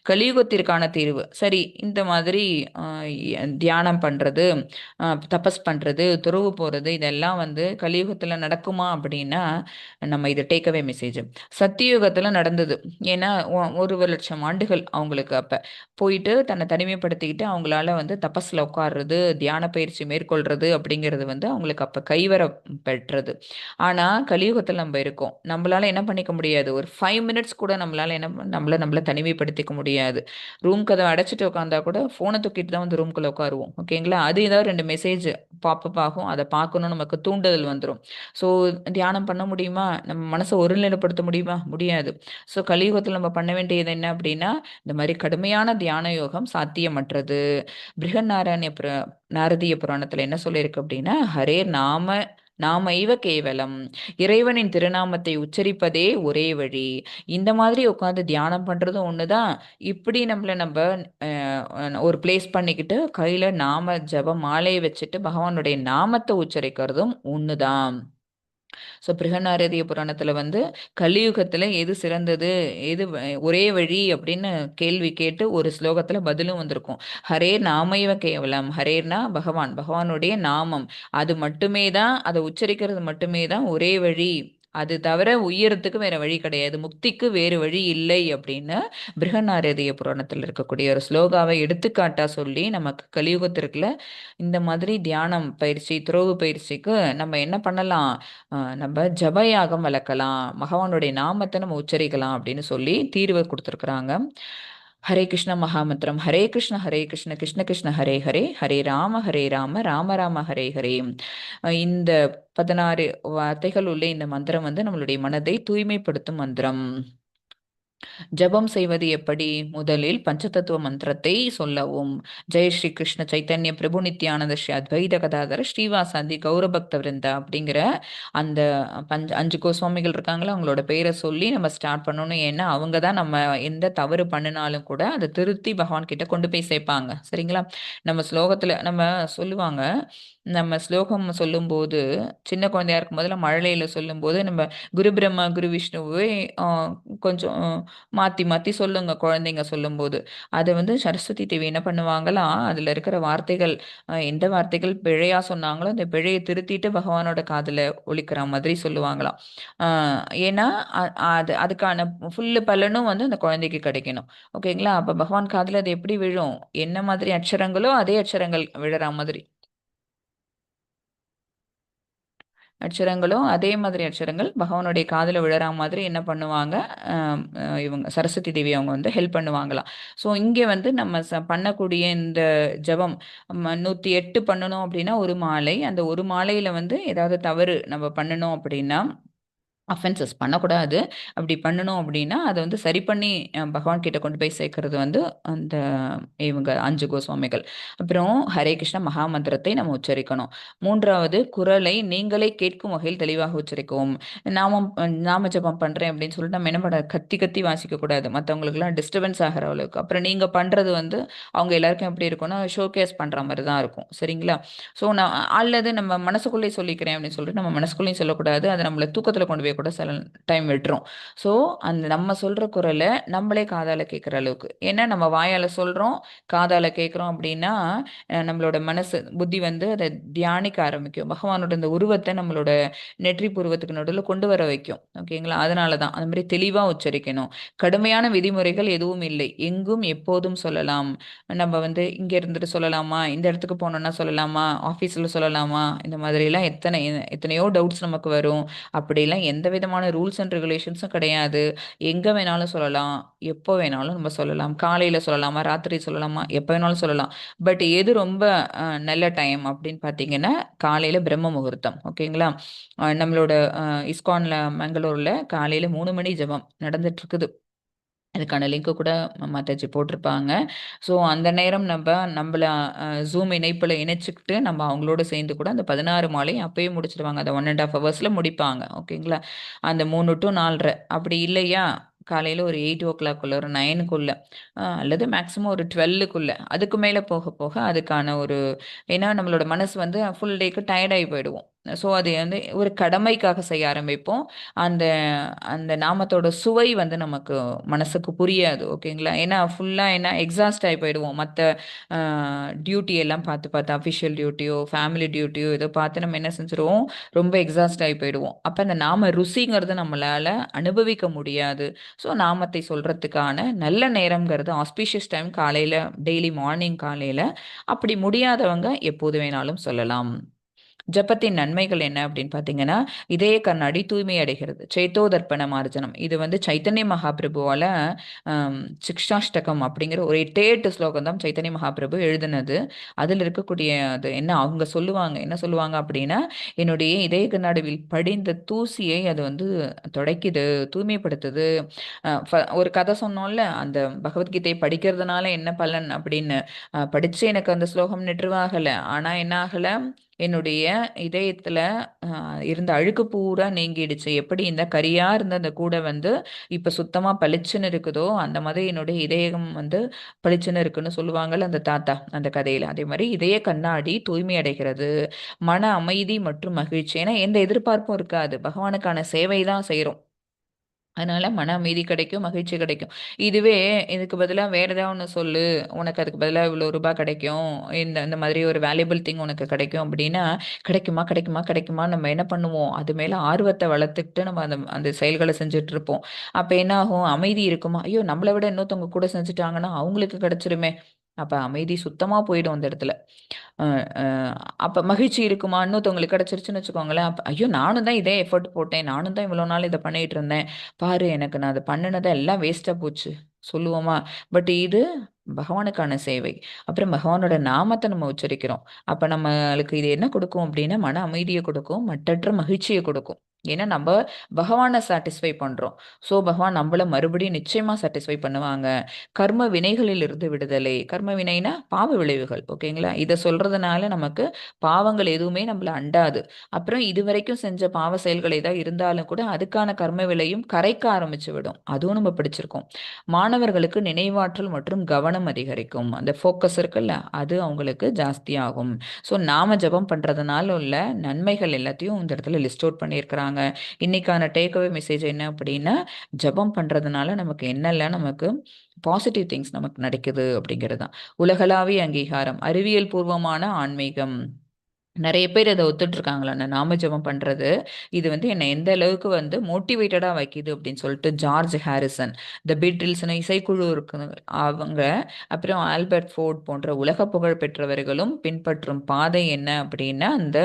கலியுகத்திற்கான தீர்வு சரி. இந்த மாதிரி தியானம் பண்றது, தபஸ் பண்றது, துறவு போறது இதெல்லாம் வந்து கலியுகத்துல நடக்குமா அப்படின்னா நம்ம இது டேக்அவே மெசேஜ். சத்தியுகத்துல நடந்தது. ஏன்னா 1,00,000 ஆண்டுகள் அவங்களுக்கு அப்ப போயிட்டு தன்னை தனிமைப்படுத்திக்கிட்டு அவங்களால வந்து தபஸ்ல உட்கார்றது, தியான பயிற்சி மேற்கொள்றது அப்படிங்கிறது வந்து அவங்களுக்கு அப்ப கைவர பெற்றது. ஆனா கலியுகத்துல நம்ம இருக்கோம். நம்மளால என்ன பண்ணிக்க முடியாது, ஒரு 5 மினிட்ஸ் கூட நம்மளால நம்மள தனிமைப்படுத்திக்க முடியாது. ரூம் கதவை அடைச்சிட்டு உட்காந்தா கூட போனை தூக்கிட்டு தான் வந்து ரூம்குள்ள உட்காருவோம். ஓகேங்களா? அது ஏதாவது 2 மெசேஜ் பாப்பப் ஆகும், அதை பார்க்கணும், நமக்கு தூண்டுதல் வந்துடும். ஸோ தியானம் பண்ண முடியுமா, நம்ம மனசை ஒருநிலைப்படுத்த முடியுமா, முடியாது. ஸோ கலியுகத்தில் நம்ம பண்ண வேண்டியது என்ன அப்படின்னா, இந்த மாதிரி கடுமையான தியான யோகம் சாத்தியமற்றது. நாரதீய புராணத்துல என்ன சொல்லியிருக்கு அப்படின்னா, ஹரே நாமைவ கேவலம், இறைவனின் திருநாமத்தை உச்சரிப்பதே ஒரே வழி. இந்த மாதிரி உட்காந்து தியானம் பண்றதும் ஒண்ணுதான். இப்படி நம்ம ஒரு பிளேஸ் பண்ணிக்கிட்டு கையில நாம ஜப மாலையை வச்சுட்டு பகவானுடைய நாமத்தை உச்சரிக்கிறதும் ஒண்ணுதான். ஸோ பிருகநாரதிய புராணத்துல வந்து கலியுகத்துல எது சிறந்தது, எது ஒரே வழி அப்படின்னு கேள்வி கேட்டு ஒரு ஸ்லோகத்துல பதிலும் வந்திருக்கும். ஹரே நாமைவ கேவலம், ஹரேர்னா பகவானுடைய நாமம், அது மட்டுமே தான், அதை உச்சரிக்கிறது மட்டுமே தான் ஒரே வழி, அது தவிர உயரத்துக்கு வேற வழி கிடையாது, முக்திக்கு வேறு வழி இல்லை அப்படின்னு பிருகநாரதிய புராணத்தில் இருக்கக்கூடிய ஒரு ஸ்லோகாவை எடுத்துக்காட்டா சொல்லி நமக்கு கலியுகத்திற்குள்ள இந்த மாதிரி தியானம் பயிற்சி, துறவு பயிற்சிக்கு நம்ம என்ன பண்ணலாம், நம்ம ஜபயாகம் வளர்க்கலாம், பகவானுடைய நாமத்தை நம்ம உச்சரிக்கலாம் அப்படின்னு சொல்லி தீர்வை கொடுத்துருக்குறாங்க. ஹரே கிருஷ்ண மகாமந்திரம். ஹரே கிருஷ்ண கிருஷ்ண கிருஷ்ண ஹரே ஹரே, ஹரே ராம ராம ராம ஹரே ஹரே. இந்த 16 வார்த்தைகள் உள்ள இந்த மந்திரம் வந்து நம்மளுடைய மனதை தூய்மைப்படுத்தும் மந்திரம். ஜபம் செய்வது எப்படி? முதலில் பஞ்சதத்துவ மந்திரத்தை சொல்லவும். ஜெய ஸ்ரீ கிருஷ்ண சைத்தன்ய பிரபு நித்யானந்த ஸ்ரீ அத்வைத கதாதர ஸ்ரீவாசாந்தி கௌரபக்த விருந்தா அப்படிங்கிற அந்த 5 கோஸ்வாமிகள் இருக்காங்களா, அவங்களோட பேரை சொல்லி நம்ம ஸ்டார்ட் பண்ணணும். ஏன்னா அவங்க தான் நம்ம எந்த தவறு பண்ணினாலும் கூட அதை திருத்தி பகவான் கிட்ட கொண்டு போய் சேர்ப்பாங்க. சரிங்களா? நம்ம ஸ்லோகத்துல நம்ம சொல்லுவாங்க, நம்ம ஸ்லோகம் சொல்லும்போது சின்ன குழந்தையா இருக்கும் போதுல மழலையில சொல்லும்போது நம்ம குரு பிரம்மா குரு விஷ்ணுவே கொஞ்சம் மாத்தி மாத்தி சொல்லுங்க குழந்தைங்க சொல்லும்போது. அதை வந்து சரஸ்வதி தேவி என்ன பண்ணுவாங்களாம், அதுல இருக்கிற வார்த்தைகள் எந்த வார்த்தைகள் பிழையா சொன்னாங்களோ அந்த பிழையை திருத்திட்டு பகவானோட காதுல ஒலிக்கிற மாதிரி சொல்லுவாங்களாம். ஏன்னா அதுக்கான ஃபுல்லு பலனும் வந்து அந்த குழந்தைக்கு கிடைக்கணும். ஓகேங்களா? அப்ப பகவான் காதுல அது எப்படி விழும், என்ன மாதிரி அக்ஷரங்களோ அதே அக்ஷரங்கள் விழற மாதிரி, அதே மாதிரி அக்ஷரங்கள் பகவானுடைய காதில் விழற மாதிரி என்ன பண்ணுவாங்க, இவங்க சரஸ்வதி தேவி அவங்க வந்து ஹெல்ப் பண்ணுவாங்களாம். ஸோ இங்கே வந்து நம்ம பண்ணக்கூடிய இந்த ஜபம் 108 பண்ணணும் அப்படின்னா ஒரு மாலை, அந்த ஒரு மாலையில் வந்து ஏதாவது தவறு நம்ம பண்ணணும் அப்படின்னா, அஃபென்சஸ் பண்ணக்கூடாது. அப்படி பண்ணணும் அப்படின்னா அதை வந்து சரி பண்ணி பகவான் கிட்ட கொண்டு போய் சேர்க்கறது வந்து அந்த இவங்க 5 கோஸ்வாமிகள். அப்புறம் ஹரே கிருஷ்ண மகாமந்திரத்தை நம்ம உச்சரிக்கணும். 3வது குரலை நீங்களே கேட்கும் வகையில் தெளிவாக உச்சரிக்கவும். நாம ஜபம் பண்றேன் அப்படின்னு சொல்லிட்டு நம்ம என்ன பண்ண கத்தி கத்தி வாசிக்க கூடாது, மற்றவங்களுக்குலாம் டிஸ்டர்பன்ஸ் ஆகிற அளவுக்கு. அப்புறம் நீங்க பண்றது வந்து அவங்க எல்லாருக்கும் எப்படி இருக்கும்னா ஷோகேஸ் பண்ற மாதிரி தான் இருக்கும். சரிங்களா? ஸோ நான் அல்லது நம்ம மனசுக்குள்ளே சொல்லிக்கிறேன் அப்படின்னு சொல்லிட்டு நம்ம மனசுக்குள்ளேயும் சொல்லக்கூடாது, அதை நம்மளை தூக்கத்தில் கொண்டு போய் கூட சில டைம் விட்டுரும். ஸோ அந்த நம்ம சொல்கிற குரலை நம்மளே காதால் கேட்குற அளவுக்கு, ஏன்னா நம்ம வாயால் சொல்கிறோம், காதால் கேட்குறோம் அப்படின்னா நம்மளோட மனசு புத்தி வந்து அதை தியானிக்க ஆரம்பிக்கும். பகவானோட இந்த உருவத்தை நம்மளோட நெற்றி புருவத்துக்கு நடுவில் கொண்டு வர வைக்கும். ஓகேங்களா? அதனால தான் அந்த மாதிரி தெளிவாக உச்சரிக்கணும். கடுமையான விதிமுறைகள் எதுவும் இல்லை. எங்கும் எப்போதும் சொல்லலாம். நம்ம வந்து இங்கே இருந்துட்டு சொல்லலாமா, இந்த இடத்துக்கு போனோம்னா சொல்லலாமா, ஆஃபீஸில் சொல்லலாமா, இந்த மாதிரிலாம் எத்தனையோ டவுட்ஸ் நமக்கு வரும். அப்படிலாம் எந்த விதமான ரூல்ஸ் அண்ட் ரெகுலேஷன்ஸும் கிடையாது. எங்கே வேணாலும் சொல்லலாம், எப்போ வேணாலும் நம்ம சொல்லலாம். காலையில் சொல்லலாமா, ராத்திரி சொல்லலாமா, எப்போ வேணாலும் சொல்லலாம். பட் எது ரொம்ப நல்ல டைம் அப்படின்னு பார்த்தீங்கன்னா காலையில் பிரம்ம முகூர்த்தம். ஓகேங்களா? நம்மளோட இஸ்கான்ல மங்களூரில் காலையில் 3 மணி ஜெபம் நடந்துட்டு இருக்குது. அதுக்கான லிங்க்கு கூட மாதாஜி போட்டிருப்பாங்க. ஸோ அந்த நேரம் நம்மள ஜூம் இணைப்பில் இணைச்சிக்கிட்டு நம்ம அவங்களோட சேர்ந்து கூட அந்த 16 மாலை அப்பயே முடிச்சிடுவாங்க. அதை 1.5 ஹவர்ஸில் முடிப்பாங்க. ஓகேங்களா? அந்த 3 to 4:30 அப்படி இல்லையா, காலையில் ஒரு 8 o'clock ஒரு 9க்குள்ள அல்லது மேக்ஸிமம் ஒரு 12க்குள்ள, அதுக்கு மேலே போக போக அதுக்கான ஒரு, ஏன்னா நம்மளோட மனசு வந்து ஃபுல் டேக்கு டயர்டாகி போயிடுவோம். ஸோ அது வந்து ஒரு கடமைக்காக செய்ய ஆரம்பிப்போம். அந்த அந்த நாமத்தோட சுவை வந்து நமக்கு மனசுக்கு புரியாது. ஓகேங்களா? ஏன்னா ஃபுல்லாக என்ன எக்ஸாஸ்ட் ஆகி போயிடுவோம். மற்ற டியூட்டி எல்லாம் பார்த்து பார்த்து அஃபிஷியல் டியூட்டியோ ஃபேமிலி டியூட்டியோ ஏதோ பார்த்து நம்ம என்ன செஞ்சுருவோம், ரொம்ப எக்ஸாஸ்ட் ஆகி போயிடுவோம். அப்போ அந்த நாம ருசிங்கிறது நம்மளால் அனுபவிக்க முடியாது. ஸோ நாமத்தை சொல்கிறதுக்கான நல்ல நேரம்ங்கிறது ஆஸ்பீஷியஸ் டைம் காலையில், டெய்லி மார்னிங் காலையில். அப்படி முடியாதவங்க எப்போது வேணாலும் சொல்லலாம். ஜபத்தின் நன்மைகள் என்ன அப்படின்னு பார்த்தீங்கன்னா, இதய கண்ணாடி தூய்மை அடைகிறது. சைத்தோதர்ப்பண மார்ஜனம். இது வந்து சைத்தன்ய மகாபிரபுவால சிக்ஷாஷ்டகம் அப்படிங்கிற ஒரு 8 ஸ்லோகம் தான் சைத்தன்ய மகாபிரபு எழுதினது. அதில் இருக்கக்கூடிய அது என்ன அவங்க சொல்லுவாங்க, என்ன சொல்லுவாங்க அப்படின்னா, என்னுடைய இதய கண்ணாடிவில் படிந்த தூசியை அது வந்து துடைக்குது, தூய்மைப்படுத்துது. ஒரு கதை சொன்னோம்ல, அந்த பகவத்கீதையை படிக்கிறதுனால என்ன பலன் அப்படின்னு. படிச்சு எனக்கு அந்த ஸ்லோகம் நிற்றுவாகல. ஆனா என்ன ஆகல, என்னுடைய இதயத்துல இருந்த அழுக்கு பூரா நீங்கிடுச்சு. எப்படி இந்த கரியா இருந்த அந்த கூடை வந்து இப்ப சுத்தமா பளிச்சுன்னு இருக்குதோ, அந்த மாதிரி என்னுடைய இதயம் வந்து பளிச்சுன்னு இருக்குன்னு சொல்லுவாங்கல்ல அந்த தாத்தா அந்த கதையில. அதே மாதிரி இதய கண்ணாடி தூய்மை அடைகிறது. மன அமைதி மற்றும் மகிழ்ச்சி. ஏன்னா எந்த எதிர்பார்ப்பும் இருக்காது. பகவானுக்கான சேவை தான் செய்றோம். அதனால மன அமைதி கிடைக்கும், மகிழ்ச்சி கிடைக்கும். இதுவே இதுக்கு பதிலா வேற ஏதாவது ஒண்ணு சொல்லு, உனக்கு அதுக்கு பதிலா இவ்வளோ ரூபாய் கிடைக்கும், இந்த மாதிரி ஒரு வேல்யூபிள் திங் உனக்கு கிடைக்கும் அப்படின்னா, கிடைக்குமா கிடைக்குமா கிடைக்குமா நம்ம என்ன பண்ணுவோம், அது மேல ஆர்வத்தை வளர்த்துக்கிட்டு நம்ம அந்த அந்த செயல்களை செஞ்சுட்டு இருப்போம். அப்ப என்ன ஆகும், அமைதி இருக்குமா, ஐயோ நம்மளை விட இன்னொருத்தவங்க கூட செஞ்சுட்டாங்கன்னா அவங்களுக்கு கிடைச்சிருமே, அப்ப அமைதி சுத்தமா போயிடும் அந்த இடத்துல. அ அ அப்ப மகிழ்ச்சி இருக்குமா? இன்னொருத்தவங்களுக்கு கிடைச்சிருச்சுன்னு வச்சுக்கோங்களேன். அப்ப ஐயோ! நானும் தான் இதே எஃபோர்ட் போட்டேன். நானும் தான் இவ்வளோ நாள் இத பண்ணிட்டு இருந்தேன். பாரு எனக்கு நான் அத பண்ணுனது எல்லாம் வேஸ்ட்டா போச்சு. சொல்லுவோமா? பட் இது பகவானுக்கான சேவை. அப்புறம் பகவானோட நாமத்த நம்ம உச்சரிக்கிறோம். அப்ப நம்மளுக்கு இது என்ன கொடுக்கும் அப்டின்னா, மன அமைதிய கொடுக்கும். மட்டற்ற மகிழ்ச்சிய கொடுக்கும். ஏன்னா நம்ப பகவான சாட்டிஸ்ஃபை பண்றோம். ஸோ பகவான் நம்மள மறுபடியும் நிச்சயமா சாட்டிஸ்ஃபை பண்ணுவாங்க. கர்ம வினைகளிலிருந்து விடுதலை. கர்ம வினைனா பாவ விளைவுகள். ஓகேங்களா? இத சொல்றதுனால நமக்கு பாவங்கள் எதுவுமே நம்மள அண்டாது. அப்புறம் இதுவரைக்கும் செஞ்ச பாவ செயல்கள் ஏதா இருந்தாலும் கூட அதுக்கான கர்ம விளையும் கரைக்க ஆரம்பிச்சு விடும். அதுவும் நம்ம படிச்சிருக்கோம். மாணவர்களுக்கு நினைவாற்றல் மற்றும் கவனம் அதிகரிக்கும். அந்த ஃபோக்கஸ் இருக்குல்ல, அது அவங்களுக்கு ஜாஸ்தியாகும். ஸோ நாம ஜெபம் பண்றதுனால உள்ள நன்மைகள் எல்லாத்தையும் இந்த இடத்துல லிஸ்ட் அவுட் பண்ணியிருக்கிறாங்க. இன்னைக்கான டேக் அவே மெசேஜ் என்ன அப்படின்னா, ஜெபம் பண்றதுனால நமக்கு என்னெல்லாம் நமக்கு பாசிட்டிவ் திங்ஸ் நமக்கு நடக்குது அப்படிங்கிறது தான். உலகளாவிய அங்கீகாரம், அறிவியல் பூர்வமான ஆன்மீகம். நெறைய பேர் இத ஒத்துட்ருக்காங்களா, அந்த நாம ஜெபம் பண்றது. இது வந்து என்ன எந்த அளவுக்கு வந்து மோட்டிவேட்டடா வைக்குது அப்படின்னு சொல்லிட்டு ஜார்ஜ் ஹாரிசன், தி பீட்டில்ஸ்ன்னு இசைக்குழு இருக்கு அவங்க, அப்புறம் ஆல்பர்ட் ஃபோர்ட் போன்ற உலக புகழ் பெற்றவர்களும் பின்பற்றும் பாதை என்ன அப்படின்னா, அந்த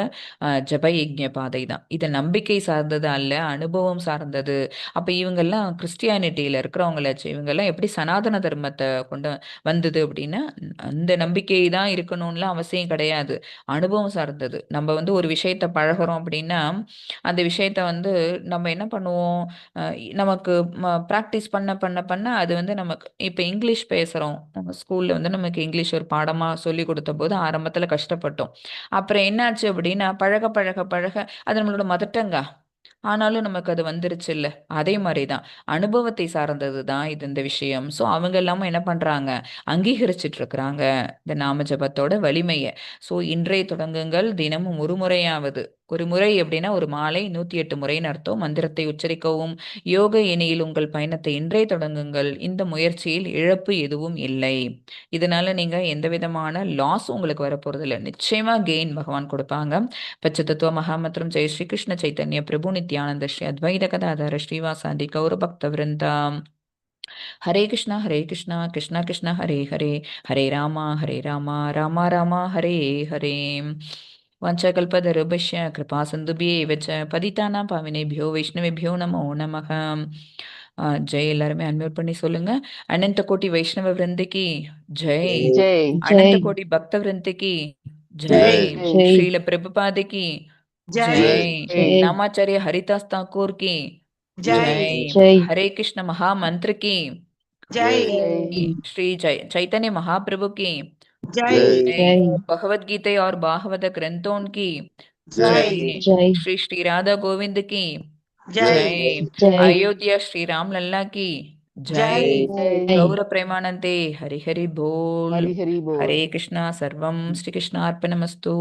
ஜெப யக்ஞ பாதை தான். இது நம்பிக்கை சார்ந்தது அல்ல, அனுபவம் சார்ந்தது. அப்ப இவங்கெல்லாம் கிறிஸ்டியானிட்டியில இருக்கிறவங்களாச்சு. இவங்கெல்லாம் எப்படி சனாதன தர்மத்த கொண்டு வந்தது அப்படின்னா, அந்த நம்பிக்கை தான் இருக்கணும்லாம் அவசியம் கிடையாது. அனுபவம் சார்ந்தது. நம்ம வந்து ஒரு விஷயத்த பழகுறோம் அப்படின்னா, அந்த விஷயத்த வந்து நம்ம என்ன பண்ணுவோம், அ நமக்கு பிராக்டிஸ் பண்ண பண்ண பண்ண அது வந்து நமக்கு இப்ப இங்கிலீஷ் பேசுறோம். ஸ்கூல்ல வந்து நமக்கு இங்கிலீஷ் ஒரு பாடமா சொல்லிக் குடுத்தபோது ஆரம்பத்துல கஷ்டப்பட்டோம். அப்புறம் என்னாச்சு அப்படின்னா, பழக பழக பழக அது நம்மளோட மதர் டங்கா? ஆனாலும் நமக்கு அது வந்துருச்சுல்ல. அதே மாரி தான். அனுபவத்தை சார்ந்தது தான் இந்த விஷயம். ஸோ அவங்க எல்லாம என்ன பண்றாங்க, அங்கீகரிச்சுட்டு இருக்கிறாங்க. இந்த நாம ஜெபத்தோட வலிமைய. ஸோ இன்றே தொடங்குங்கள், தினமும் ஒரு முறையாவது. ஒரு முறை அப்படின்னா ஒரு மாலை 108 முறைன்னு அர்த்தம். மந்திரத்தை உச்சரிக்கவும் யோக இணையில் உங்கள் பயணத்தை இன்றே தொடங்குங்கள். இந்த முயற்சியில் இழப்பு எதுவும் இல்லை. இதனால நீங்க எந்த விதமான லாஸ் உங்களுக்கு வரப்போறது இல்லை. நிச்சயமா கெயின் பகவான் கொடுப்பாங்க. பச்சதத்துவ மகாமந்திரம் ஜெய் ஸ்ரீ கிருஷ்ண சைத்தன்ய பிரபு நித்யானந்த ஸ்ரீ அத்வைத கதாதர ஸ்ரீவாசாதி கௌர பக்த விருந்தாம். ஹரே கிருஷ்ணா கிருஷ்ணா கிருஷ்ணா ஹரே ஹரே ஹரே ராமா ராமா ராமா ஹரே ஹரே. வாஞ்சகல்பதருபஷ்ய கிருபா சிந்துபியேவ ச பதிதானாம் பாவினேபியோ வைஷ்ணவேபியோ நமோ நமः. ஜெய். எல்லாருமே அன்மியூட் பண்ணி சொல்லுங்க. அனந்த கோட்டி வைஷ்ணவ விருந்திக்கு ஜெய். ஜெய் அனந்த கோட்டி பக்த விருந்திக்கு ஜெய். ஜெய் ஸ்ரீல பிரபுபாதிக்கு जय ஜெய். ஜெய் नामाचार्य हरिदास ठाकुर की जय जय. ஜெய் हरे कृष्ण महामंत्र की जय ஜெய் श्री चैतन्य महाप्रभु की जय ஜெய் भगवत गीता और भागवत ग्रंथों की जय जय. ஜெய் श्री श्री राधा गोविंद की जय जय. ஜெய் अयोध्या श्री राम लल्ला की जय. जय ஜெய் गौर प्रेमानंदे हरि हरि बोल. ஹரி ஹரி போல். हरे कृष्णा सर्वं श्री कृष्णार्पणमस्तु.